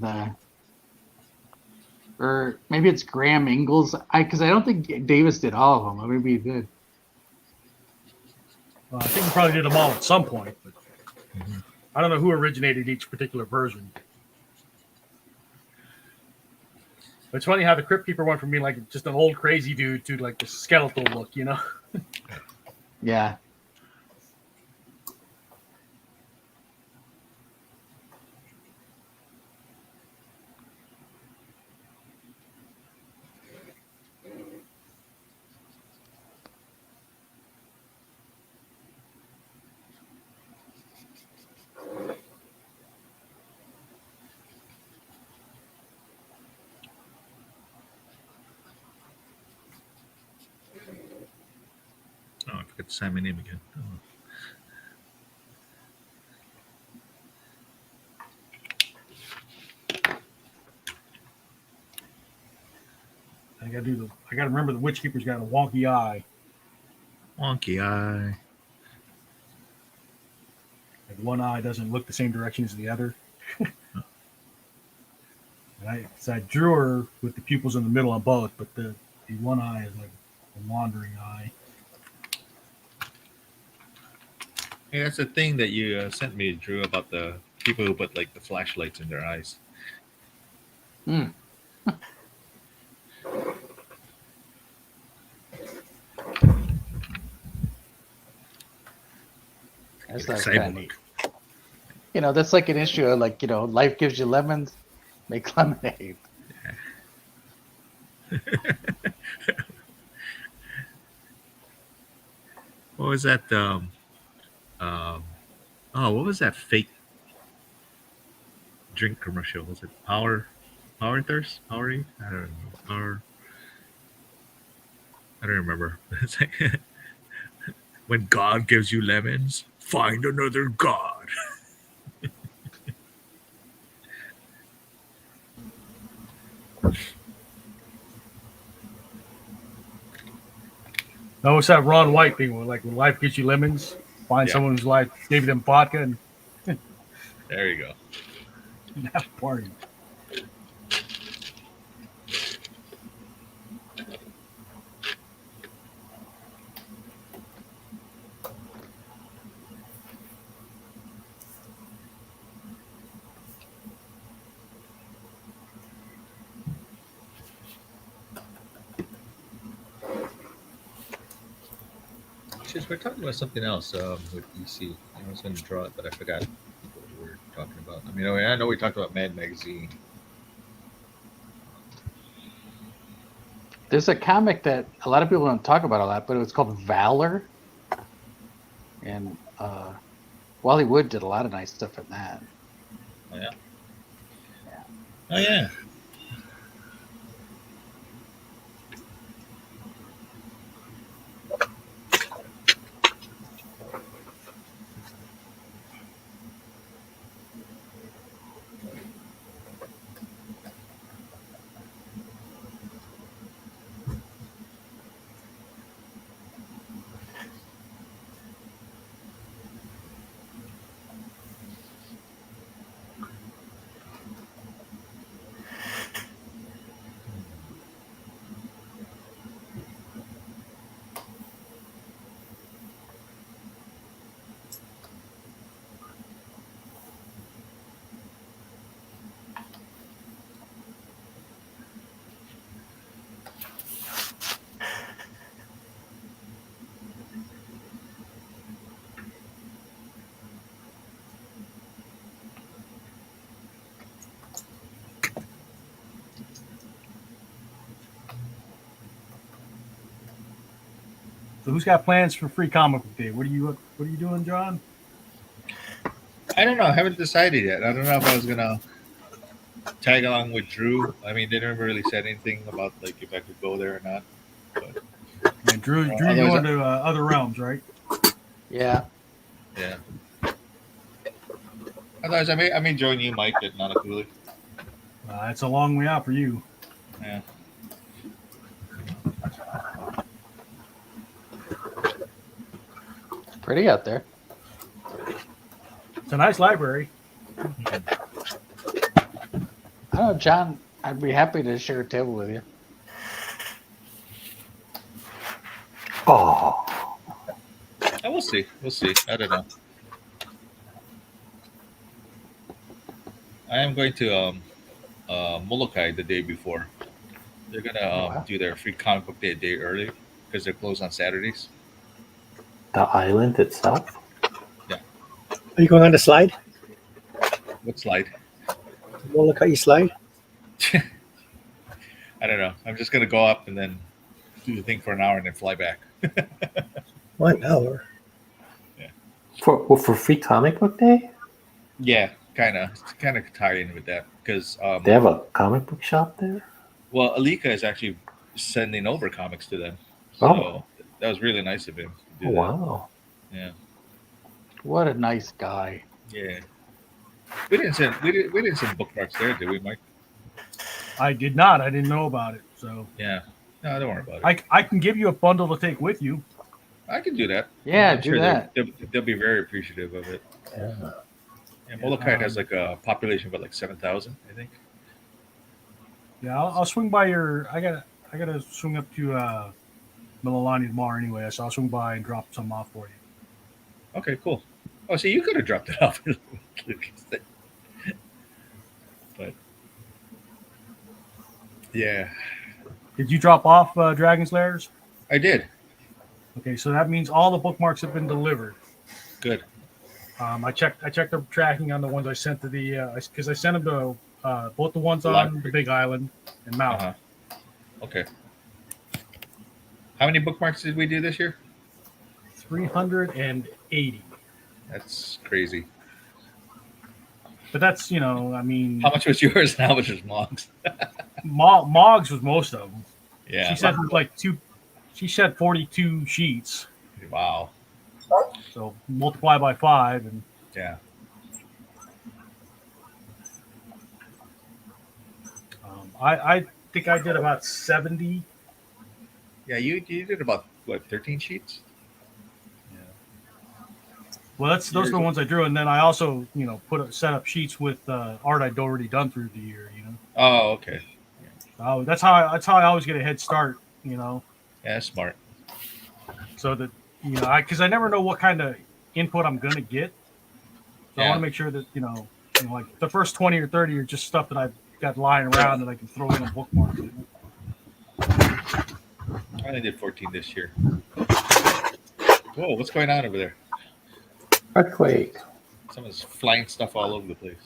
or maybe it's Graham Ingalls. Because I don't think Davis did all of them. Or maybe he did. I think we probably did them all at some point, but I don't know who originated each particular version. But it's funny how the Crypt Keeper went from being like just an old crazy dude to like the skeletal look, you know? Yeah. Oh, I forgot to sign my name again. Oh. I gotta remember the Witch Keeper's got a wonky eye. Wonky eye. Like one eye doesn't look the same direction as the other. So I drew her with the pupils in the middle on both, but the one eye is like a wandering eye. Hey, that's the thing that you sent me, Drew, about the people who put like the flashlights in their eyes. That's Like not cyborg. kind of neat. That's like an issue of like, life gives you lemons, make lemonade. What was that? What was that fake drink commercial? Was it Power Thirst? Powerade? I don't know. Power. I don't remember. It's like when God gives you lemons, find another God. No, it's that Ron White thing where like when life gives you lemons, find Yeah. someone whose life gave them vodka and There you go. have a party. Just we're talking about something else with EC. I was going to draw it, but I forgot what we were talking about. I mean, I know we talked about Mad Magazine. There's a comic that a lot of people don't talk about a lot, but it was called Valor. And Wally Wood did a lot of nice stuff in that. Oh yeah. Yeah. Oh yeah. So who's got plans for Free Comic Book Day? What are you doing, John? I don't know. I haven't decided yet. I don't know if I was gonna tag along with Drew. I mean, they never really said anything about like if I could go there or not. But And Drew, you're otherwise, going to Other Realms, right? Yeah. yeah. Otherwise, I may join you, Mike, at Nanakuli. It's a long way out for you. Yeah. It's pretty out there. It's a nice library. I don't know, John. I'd be happy to share a table with you. Oh, We'll see. We'll see. I don't know. I am going to Molokai the day before. They're gonna wow. do their Free Comic Book Day a day early because they're closed on Saturdays. The island itself? Are you going on the slide? What slide? Molokai slide? I don't know. I'm just gonna go up and then do the thing for an hour and then fly back. 1 hour. For Free Comic Book Day? Yeah, kind of tied in with that because They have a comic book shop there? well, Alika is actually sending over comics to them. So Oh. that was really nice of him to Oh, do that. wow. Yeah, What a nice guy. yeah. We didn't send bookmarks there, did we, Mike? I did not. I didn't know about it. So Yeah. No, don't worry about it. I can give you a bundle to take with you. I can do that. Yeah, I'm do that. They'll be very appreciative of it. Yeah. Yeah, Molokai has like a population of about like 7,000, I think. Yeah, I'll swing by your. I gotta swing up to Mililani tomorrow anyway. So I'll swing by and drop some off for you. Okay, cool. Oh, see, you could have dropped it off. But yeah, Did you drop off Dragon's Lairs? I did. Okay, so that means all the bookmarks have been delivered. Good. I checked the tracking on the ones I sent to the because I sent them to both the ones on Library. the Big Island and Maui. Uh-huh. Okay. How many bookmarks did we do this year? 380. That's crazy. But that's I mean, How much was yours and how much was Mog's? Moggs was most of them. Yeah. She said like two. She said 42 sheets. Wow. So multiply by 5 and Yeah. I think I did about 70. Yeah, you did about what 13 sheets? Well, those are the ones I drew, and then I also set up sheets with art I'd already done through the year. Oh, okay. So that's how I always get a head start. Yeah, that's smart. So that because I never know what kind of input I'm gonna get. So I want to make sure that like the first 20 or 30 are just stuff that I've got lying around that I can throw in a bookmark. I only did 14 this year. Whoa, what's going on over there? Earthquake. Someone's flying stuff all over the place.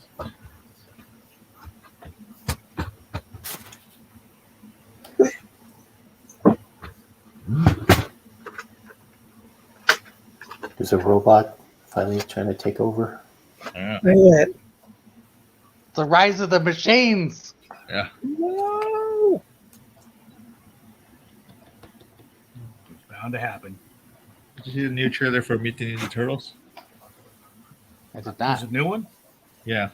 There's a robot finally trying to take over. Yeah. Not yet. The rise of the machines. Yeah. No. It's bound to happen. Did you see the new trailer for Mutant Ninja Turtles? I did There's not. a new one. Yeah.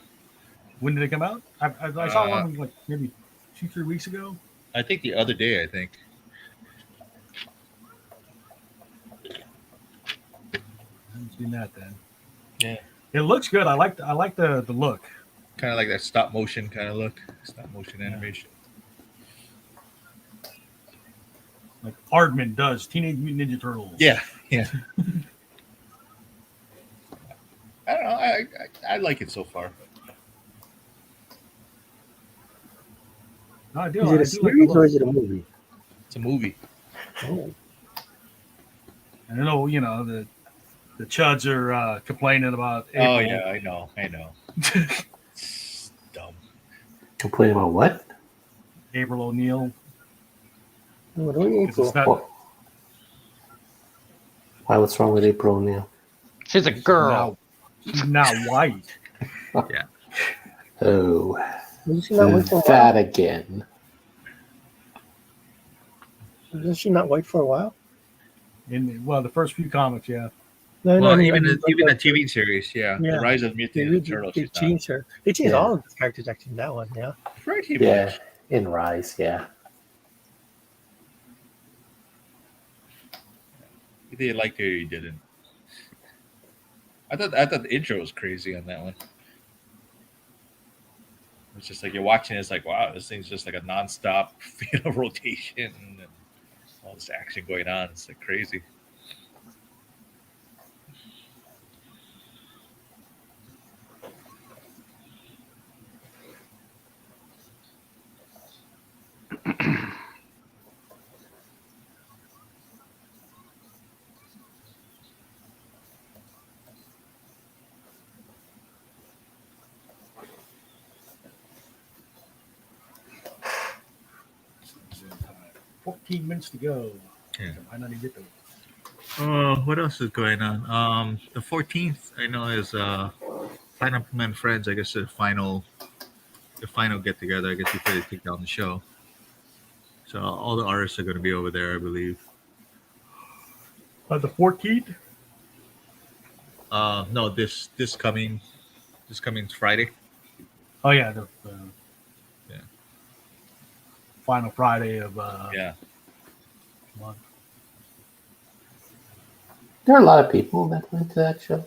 When did it come out? I saw one like maybe 2-3 weeks ago. I think the other day, I think. I haven't seen that then. Yeah. It looks good. I like the look. Kind of like that stop motion kind of look. Stop motion animation. Like Aardman does Teenage Mutant Ninja Turtles. Yeah. Yeah. I don't know. I like it so far. No, I do. Is I it do a series like the or look. is it a movie? It's a movie. Oh. I know, the chuds are complaining about April. Oh yeah, I know. It's dumb. Complain about what? April O'Neil. No, don't 'Cause April. it's not- Well, Why? What's wrong with April O'Neil? She's a girl. She's not white. Oh, Wasn't she not white for a while? that again. Wasn't she not white for a while? The first few comics, yeah. No, Well, I mean, even like the TV series, yeah. Yeah. The Rise of Mutant Ninja Turtles. They she's not. changed her. They changed Yeah. all of the characters actually in that one. Yeah. Pretty Yeah, much. in Rise, yeah. Either you liked it or you didn't. I thought the intro was crazy on that one. It's just like you're watching, it's like, wow, this thing's just like a nonstop rotation and all this action going on. It's like crazy. Uh, 14 minutes to go. Yeah. So why not get those? Oh, what else is going on? The 14th, I know, is Pineapple Man Friends. I guess the final get together. I guess before they take down the show. So all the artists are going to be over there, I believe. The 14th? No, this coming Friday. Oh, yeah. The Yeah. final Friday of Yeah. month. There are a lot of people that went to that show.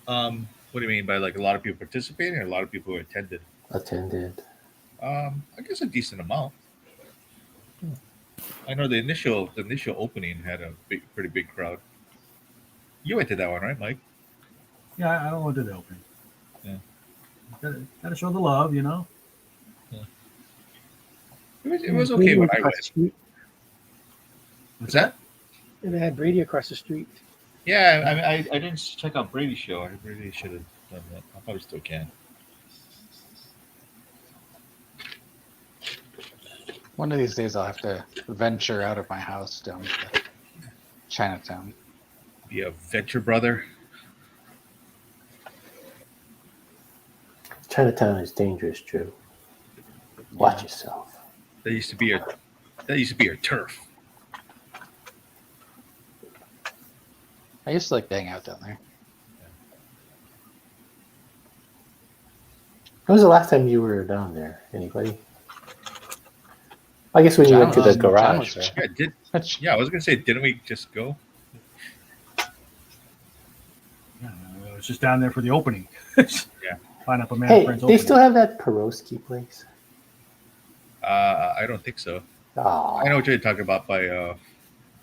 What do you mean by like a lot of people participating or a lot of people who attended? Attended. I guess a decent amount. I know the initial opening had a pretty big crowd. You went to that one, right, Mike? Yeah, I don't want to do the opening. Yeah. Gotta show the love, you know? It was okay when I across the went. street. What's that? And they had Brady across the street. Yeah, I mean, I didn't check out Brady's show. I really should have done that. I probably still can. One of these days, I'll have to venture out of my house down to Chinatown. Be a venture brother. Chinatown is dangerous, Drew. Watch yourself. That used to be your turf. I used to like to hang out down there. When was the last time you were down there? Anybody? I guess when you went to the John garage. was Right? Yeah, I was gonna say, didn't we just go? Yeah, I was just down there for the opening. Yeah. Pineapple Man Hey, Friends they opening. still have that Peroski place. I don't think so. Oh, I know what you're talking about by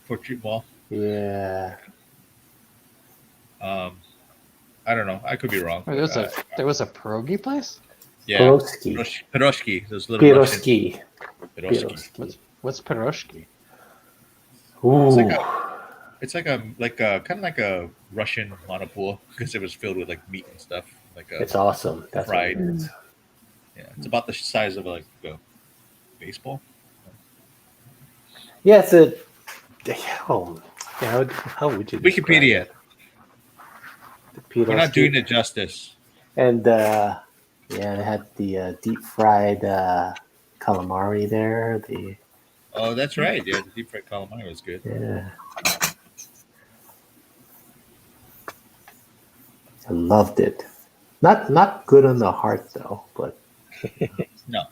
Fort Street Mall. yeah. I don't know. I could be wrong. Wait, there was a pierogi place. Yeah, Peroski. Piroshki. Those little Russian Peroski. Piroshki. What's pierogi? Ooh. It's like kind of like a Russian monopool because it was filled with like meat and stuff. Like It's awesome. That's what fried. it is. Yeah, it's about the size of like a baseball. Yeah, it's a. Oh, yeah, how would you? describe Wikipedia. it? The We're not Peroski. doing it justice. And yeah, they had the deep fried calamari there. Oh, that's right. Yeah, the deep fried calamari was good. Yeah. I loved it. Not good on the heart though, but No.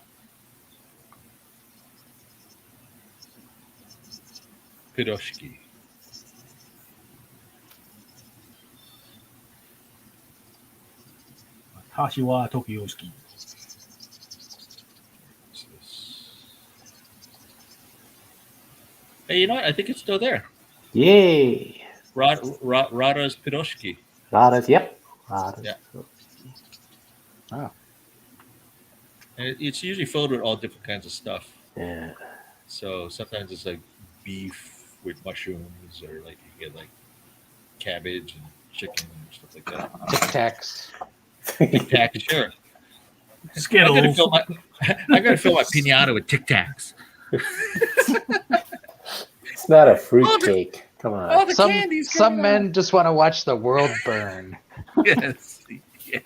Piroshki. Kashiwa Tokyoski. Hey, you know what? I think it's still there. yay! Rada's Piroshki. Radas, yep. Radas. Yeah. Oh, And it's usually filled with all different kinds of stuff. Yeah. So sometimes it's like beef with mushrooms, or like you get like cabbage and chicken and stuff like that. Tic Tacs. Tic Tacs, sure. I'm Skittles. gonna fill my pinata with Tic Tacs. It's not a fruit cake. Come on. Oh, the candy's Some coming men just want to watch the world burn. out. Yes. Yes.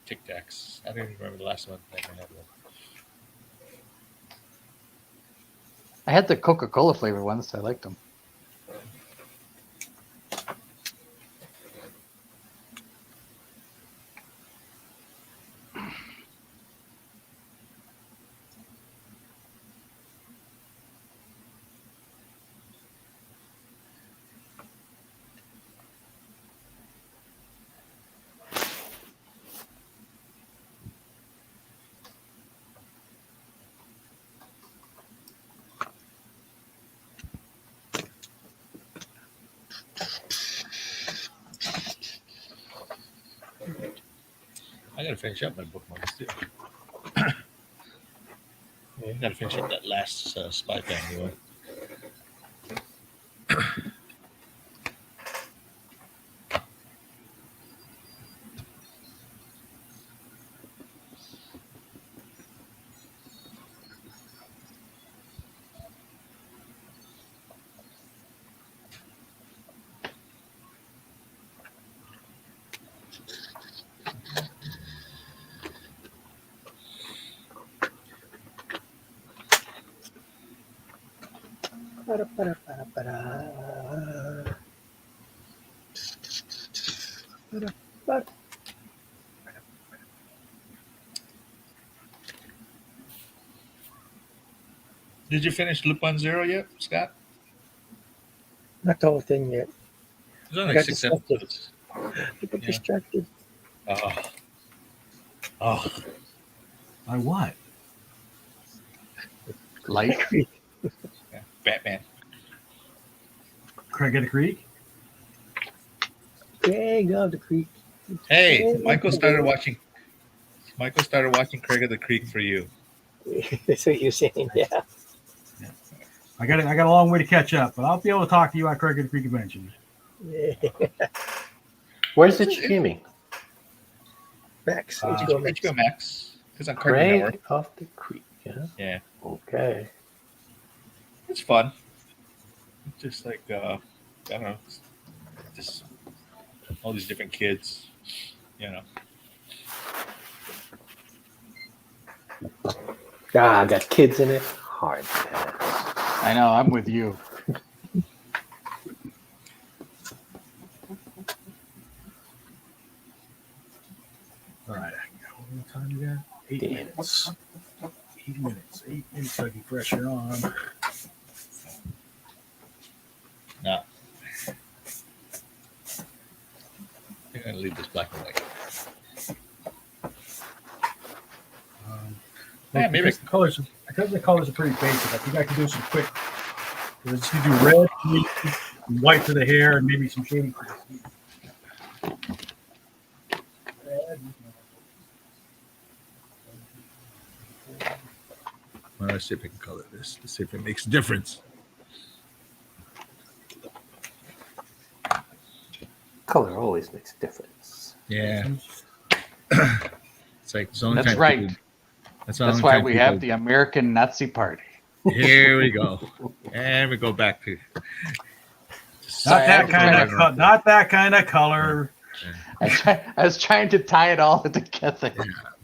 Tic Tacs. I don't even remember the last one. I had one. I had the Coca-Cola flavor ones. I liked them. I gotta finish up my bookmarks too. I gotta finish up that last Spy Family one. Did you finish Lupin Zero yet, Scott? Not the whole thing yet. There's only I like got 6 distracted. episodes. I got Yeah. distracted. Oh. Oh. By what? Light. Yeah. Batman. Craig of the Creek? Craig of the Creek. Hey, Michael started watching Craig of the Creek for you. That's what you're saying, yeah. I got a long way to catch up, but I'll be able to talk to you about Craig of the Creek eventually. Where's it streaming? Max, HBO Max. Max. It's on Cartoon Network. Craig of the Creek. Yeah. Yeah. Okay. It's fun. It's just like I don't know, just all these different kids, you know. Ah, got kids in it. Hard pass. I know. I'm with you. All right. What time you got? 8 Damn. minutes. 8 minutes. 8 minutes so I can pressure on. No. I'm gonna leave this black and white. Yeah, maybe because the colors are pretty basic. I think I can do some quick. Let's do red, white for the hair, and maybe some shading for the feet. Well, let's see if I can color this. Let's see if it makes a difference. Color always makes a difference. Yeah. It's like it's the only That's time right. people- That's the only why time we people- have the American Nazi Party. Here we go. And we go back to Not that kind of color. I was trying to tie it all together.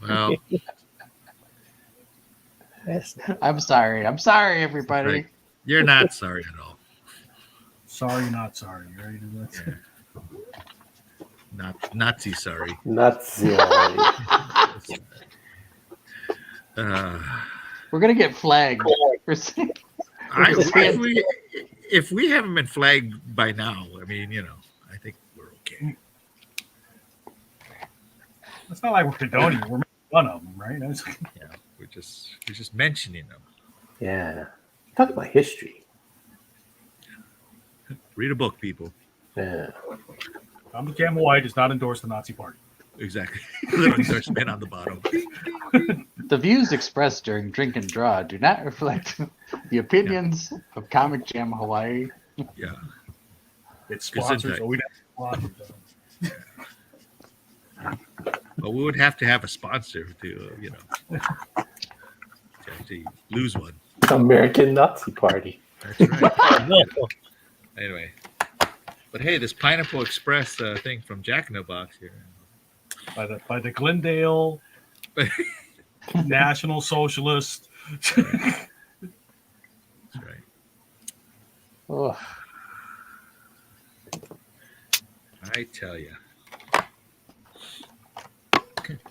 Well, I'm sorry. I'm sorry, everybody. right. You're not sorry at all. Sorry, not sorry. Right? Yeah. Not Nazi sorry. Nazi. We're gonna get flagged. If we haven't been flagged by now, I mean, you know, I think we're okay. It's not like we're condoning it. We're making fun of them, right? Yeah, we're just mentioning them. Yeah. Talk about history. Read a book, people. Yeah. Tom Camel White does not endorse the Nazi Party. Exactly. Little endorsement on the bottom. The views expressed during Drink and Draw do not reflect the opinions of Comic Jam Hawaii. Yeah. It's sponsors, Gesundheit. so we don't have sponsors. But we would have to have a sponsor to, to lose one. American Nazi Party. That's right. No. Anyway, but hey, this Pineapple Express thing from Jack in the Box here. By the Glendale National Socialist. That's right. Oh, I tell you.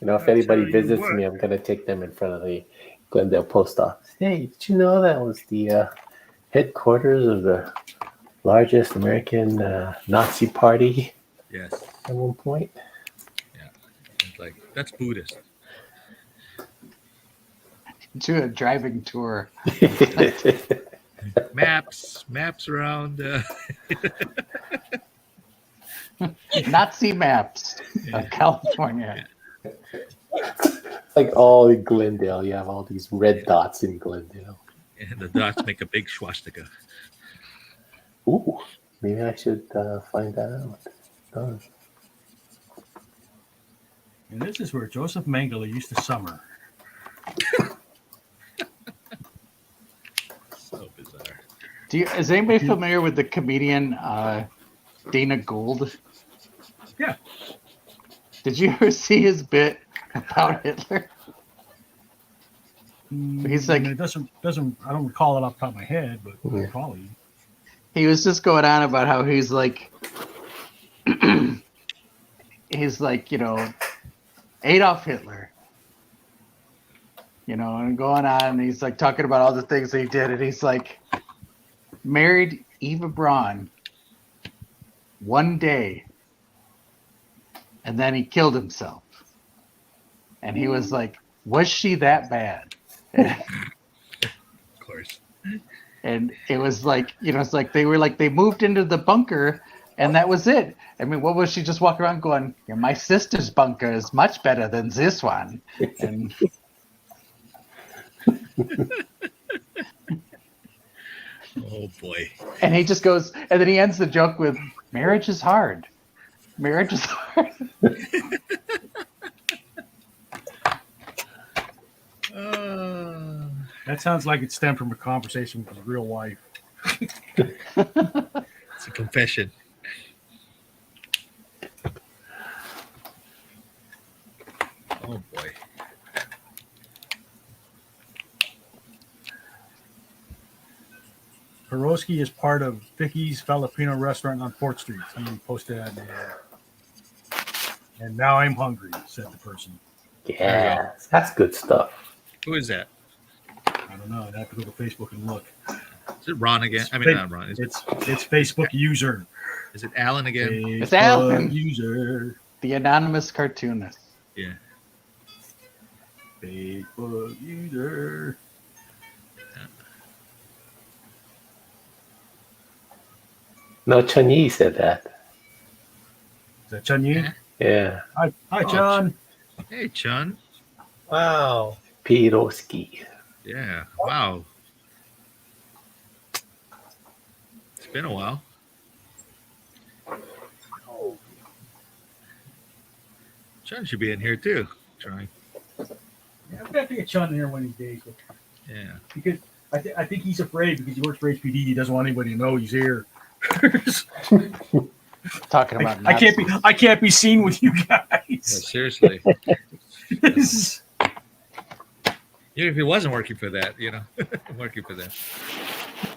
if anybody visits me, I'm gonna take them in front of the Glendale post office. Hey, did you know that was the headquarters of the largest American Nazi Party Yes. at one point? It's like, that's Buddhist. Do a driving tour. Maps around. Nazi maps of California. Like all in Glendale, you have all these red dots in Glendale. And the dots make a big swastika. Ooh, maybe I should find that out. Oh. And this is where Joseph Mengele used to summer. So bizarre. Is anybody familiar with the comedian Dana Gould? Yeah. Did you ever see his bit about Hitler? He's like, it doesn't. I don't recall it off the top of my head, but Yeah. probably. he was just going on about how he's like, Adolf Hitler, and going on, and he's like talking about all the things that he did, and he's like, married Eva Braun one day, and then he killed himself. And he was like, was she that bad? Of course. And it was like, it's like they moved into the bunker and that was it. I mean, what was she just walking around going, my sister's bunker is much better than this one. And Oh boy. and he just goes, and then he ends the joke with, marriage is hard. Marriage is hard. That sounds like it stemmed from a conversation with his real wife. It's a confession. Oh boy. Pieroski is part of Vicky's Filipino restaurant on 4th Street. He posted that. And now I'm hungry, said the person. Yeah, that's good stuff. Who is that? I don't know. I have to go to Facebook and look. Is it Ron again? I mean, not Ron. It's Facebook user. Is it Alan again? It's Alan. User. The anonymous cartoonist. Yeah. Facebook user. No, Chun-Yi said that. Is that Chun Yi? Yeah. Hi, John. Hey, Chun. Wow. Pieroski. Yeah. Wow. It's been a while. Chun should be in here too. Trying. Yeah, I'm gonna have to get Chun in here one of these days. Yeah. Because I think he's afraid because he works for HPD. He doesn't want anybody to know he's here. Talking about I can't be seen with you Yeah, guys. seriously. Even if he wasn't working for that, working for that.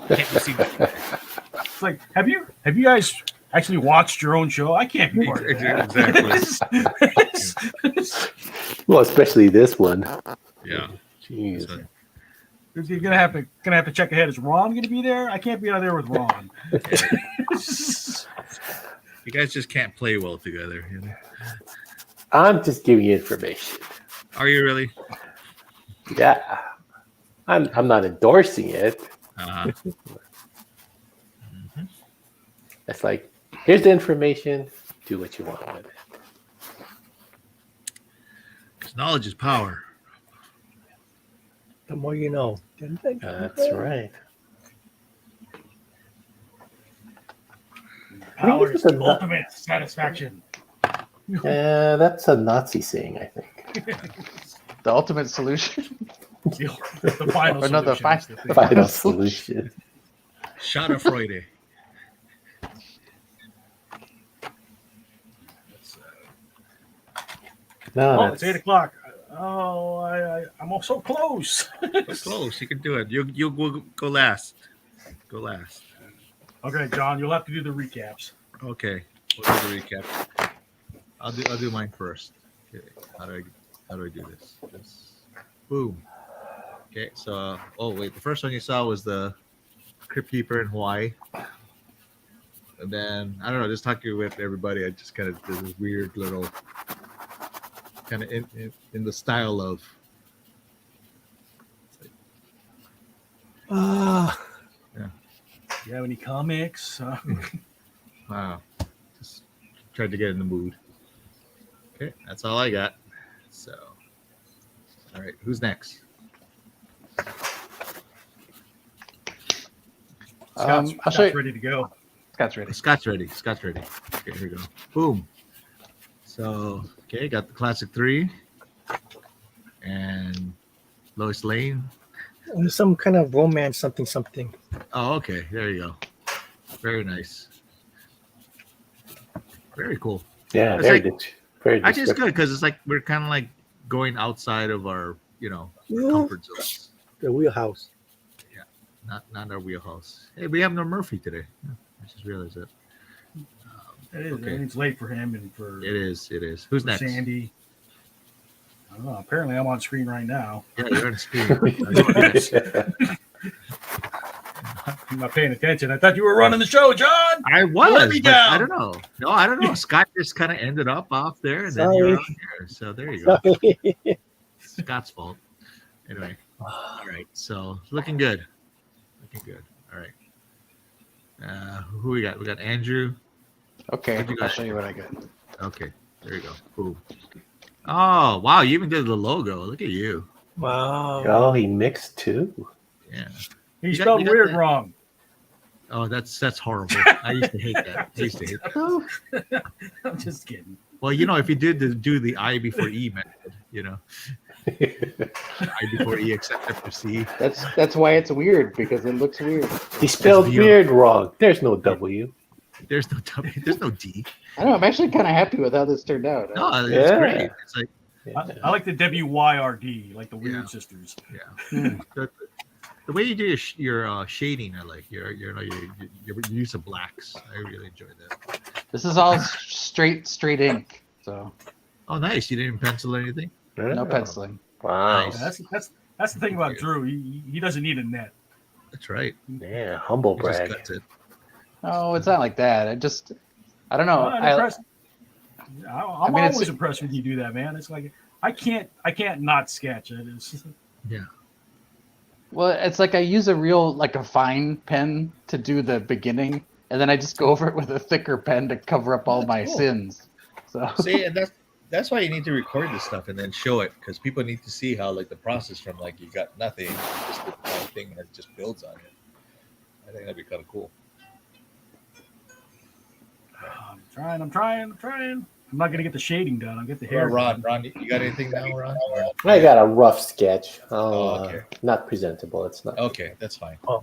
Can't be seen. It's like, have you guys actually watched your own show? I can't be part of that. Exactly. Well, especially this one. Yeah. Jeez. So- You're gonna have to check ahead. Is Ron gonna be there? I can't be out there with Ron. You guys just can't play well together. I'm just giving you information. Are you really? Yeah. I'm not endorsing it. Uh-huh. It's like, here's the information. Do what you want with it. 'Cause knowledge is power. The more you know. That's right. Power is It's a the nut. ultimate satisfaction. Yeah, that's a Nazi saying, I think. the ultimate solution. The final Or no, the solution. is the thing. Final solution. Schadenfreude. No, Oh, it's 8 o'clock. Oh, I'm all so close. It's close. You can do it. You go last. Go last. Okay, John, you'll have to do the recaps. Okay. We'll do the recap. I'll do mine first. Okay. How do I do this? Boom. Okay. So wait, the first one you saw was the Crypt Keeper in Hawaii. And then I don't know, just talking with everybody, I just kind of did this weird little kind of in the style of Do you have any comics? wow. Just tried to get in the mood. Okay, that's all I got. So all right, who's next? I'll show Scott's you. ready to go. Scott's ready. Scott's ready. Scott's ready. Okay, here we go. Boom. So, okay, got the classic 3 and Lois Lane. Some kind of romance, something. Oh, okay. There you go. Very nice. Very cool. yeah, It's very like- good. Very Actually, it's descriptive. good because it's like we're kind of like going outside of our, comfort zones. The wheelhouse. Not our wheelhouse. Hey, we have no Murphy today. Yeah, I just realized that. It is. Okay. It's late for him and for It is. Who's next? Sandy. I don't know. Apparently, I'm on screen right now. Yeah, you're on screen. I'm not paying attention. I thought you were running the show, John. I Let was, me but down. I don't know. No, I don't know. Scott just kind of ended up off there, and then Sorry. you're on here. So there you go. Scott's fault. Anyway, all right. So looking good. All right. Who we got? We got Andrew. Okay, What'd you I'll got? show you what I got. Okay, there you go. Boom. Oh wow! You even did the logo. Look at you. Wow. Oh, he mixed too. Yeah. He You got- spelled you got weird that? wrong. Oh, that's horrible. I used to hate that. I'm just kidding. Well, if you did do the I before E method, I before E except after C. That's why it's weird, because it looks weird. He spelled beautiful. weird wrong. There's no W. There's no W. There's no D. I don't know. I'm actually kind of happy with how this turned out. No, it's Yeah. great. It's like I like the WYRD, like the Weird Yeah. Sisters. the way you do your shading. I like your use of blacks. I really enjoy that. This is all straight ink, so Oh, nice. You didn't even pencil anything. no penciling. Wow. Nice. That's the thing about Drew. He doesn't need a net. That's right. Yeah, humble He just brag. cuts it. No, it's not like that. I don't know. I'm impressed. I'm mean, it's- always impressed when you do that, man. It's like I can't not sketch it. It's Well, it's like I use a fine pen to do the beginning, and then I just go over it with a thicker pen to cover up all my cool. sins. So See, and that's why you need to record this stuff and then show it, because people need to see how the process from you got nothing, you just did one thing and it just builds on it. I think that'd be kind of cool. I'm trying. I'm not gonna get the shading done. I'll get the hair. Ron, done. you got anything now, Ron? I got a rough sketch. Okay. Not presentable. It's not. Okay, that's fine. Oh.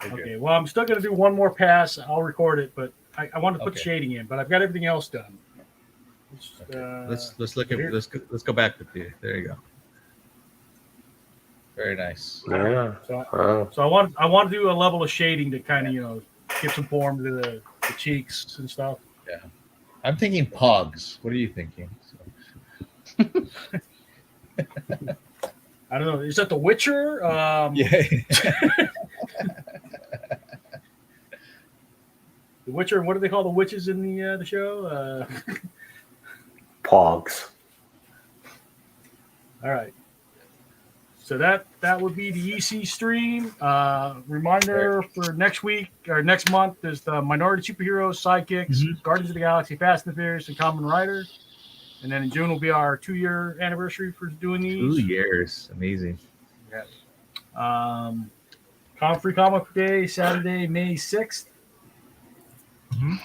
We're good. Okay. Well, I'm still gonna do one more pass. I'll record it, but I want to put Okay. shading in. But I've got everything else done. Let's look at let's go back to the. There you go. Very nice. Yeah. So, Wow. so I want to do a level of shading to kind of give some form to the cheeks and stuff. I'm thinking Pogs. What are you thinking? I don't know. Is that The Witcher? Yeah. The Witcher. What do they call the witches in the show? Pogs. All right. So that would be the EC stream. Reminder for next week or next month is the Minority Superheroes, Sidekicks, Guardians of the Galaxy, Fast and the Furious, and Common Rider. And then in June will be our 2-year anniversary for doing these. 2 years. Amazing. Free Comic Day, Saturday, May 6th.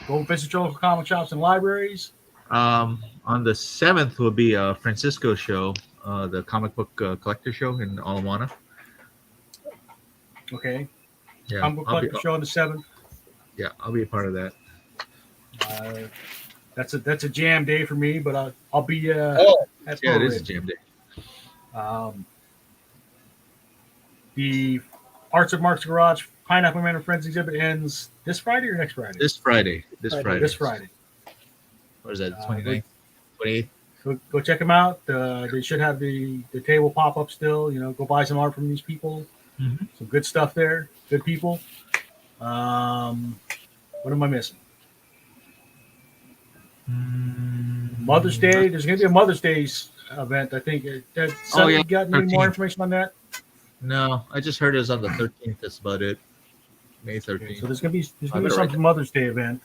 Go visit your local comic shops and libraries. On the 7th will be a Francisco show. the comic book collector show in Alamoana. Okay. Yeah, Comic book collector show on the 7th. Yeah, I'll be a part of that. That's a jam day for me, but I'll be at Yeah, it is a jam day. The Arts of Mark's Garage Pineapple Man and Friends exhibit ends this Friday or next Friday? This Friday. This Friday. What is that? 29th? 28th? Go check them out. They should have the table pop up still. Go buy some art from these people. Mm-hmm. Some good stuff there. Good people. What am I missing? Mother's Day. There's going to be a Mother's Day event. I think. You got any more information on that? No, I just heard it was on the 13th. That's about it. May 13th. Okay, so there's gonna be some Mother's Day event.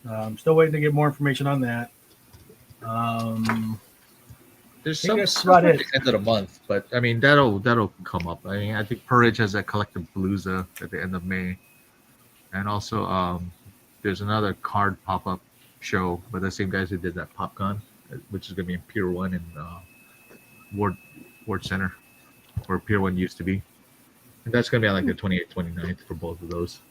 I'm still waiting to get more information on that. There's that's some about at it. the end of the month, but I mean that'll come up. I mean, I think Purridge has a collective Palooza at the end of May, and also there's another card pop-up show by the same guys who did that PopCon, which is gonna be in Pier 1 in Ward Center, where Pier 1 used to be. And that's gonna be on like the 28th, 29th for both of those.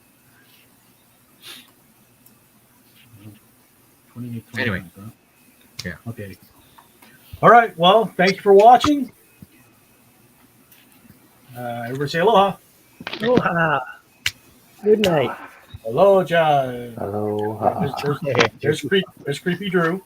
28th, Anyway. huh? Yeah. Okay. All right. Well, thank you for watching. Everybody say aloha. Aloha. Good night. Hello, John. Aloha. There's Creepy Drew.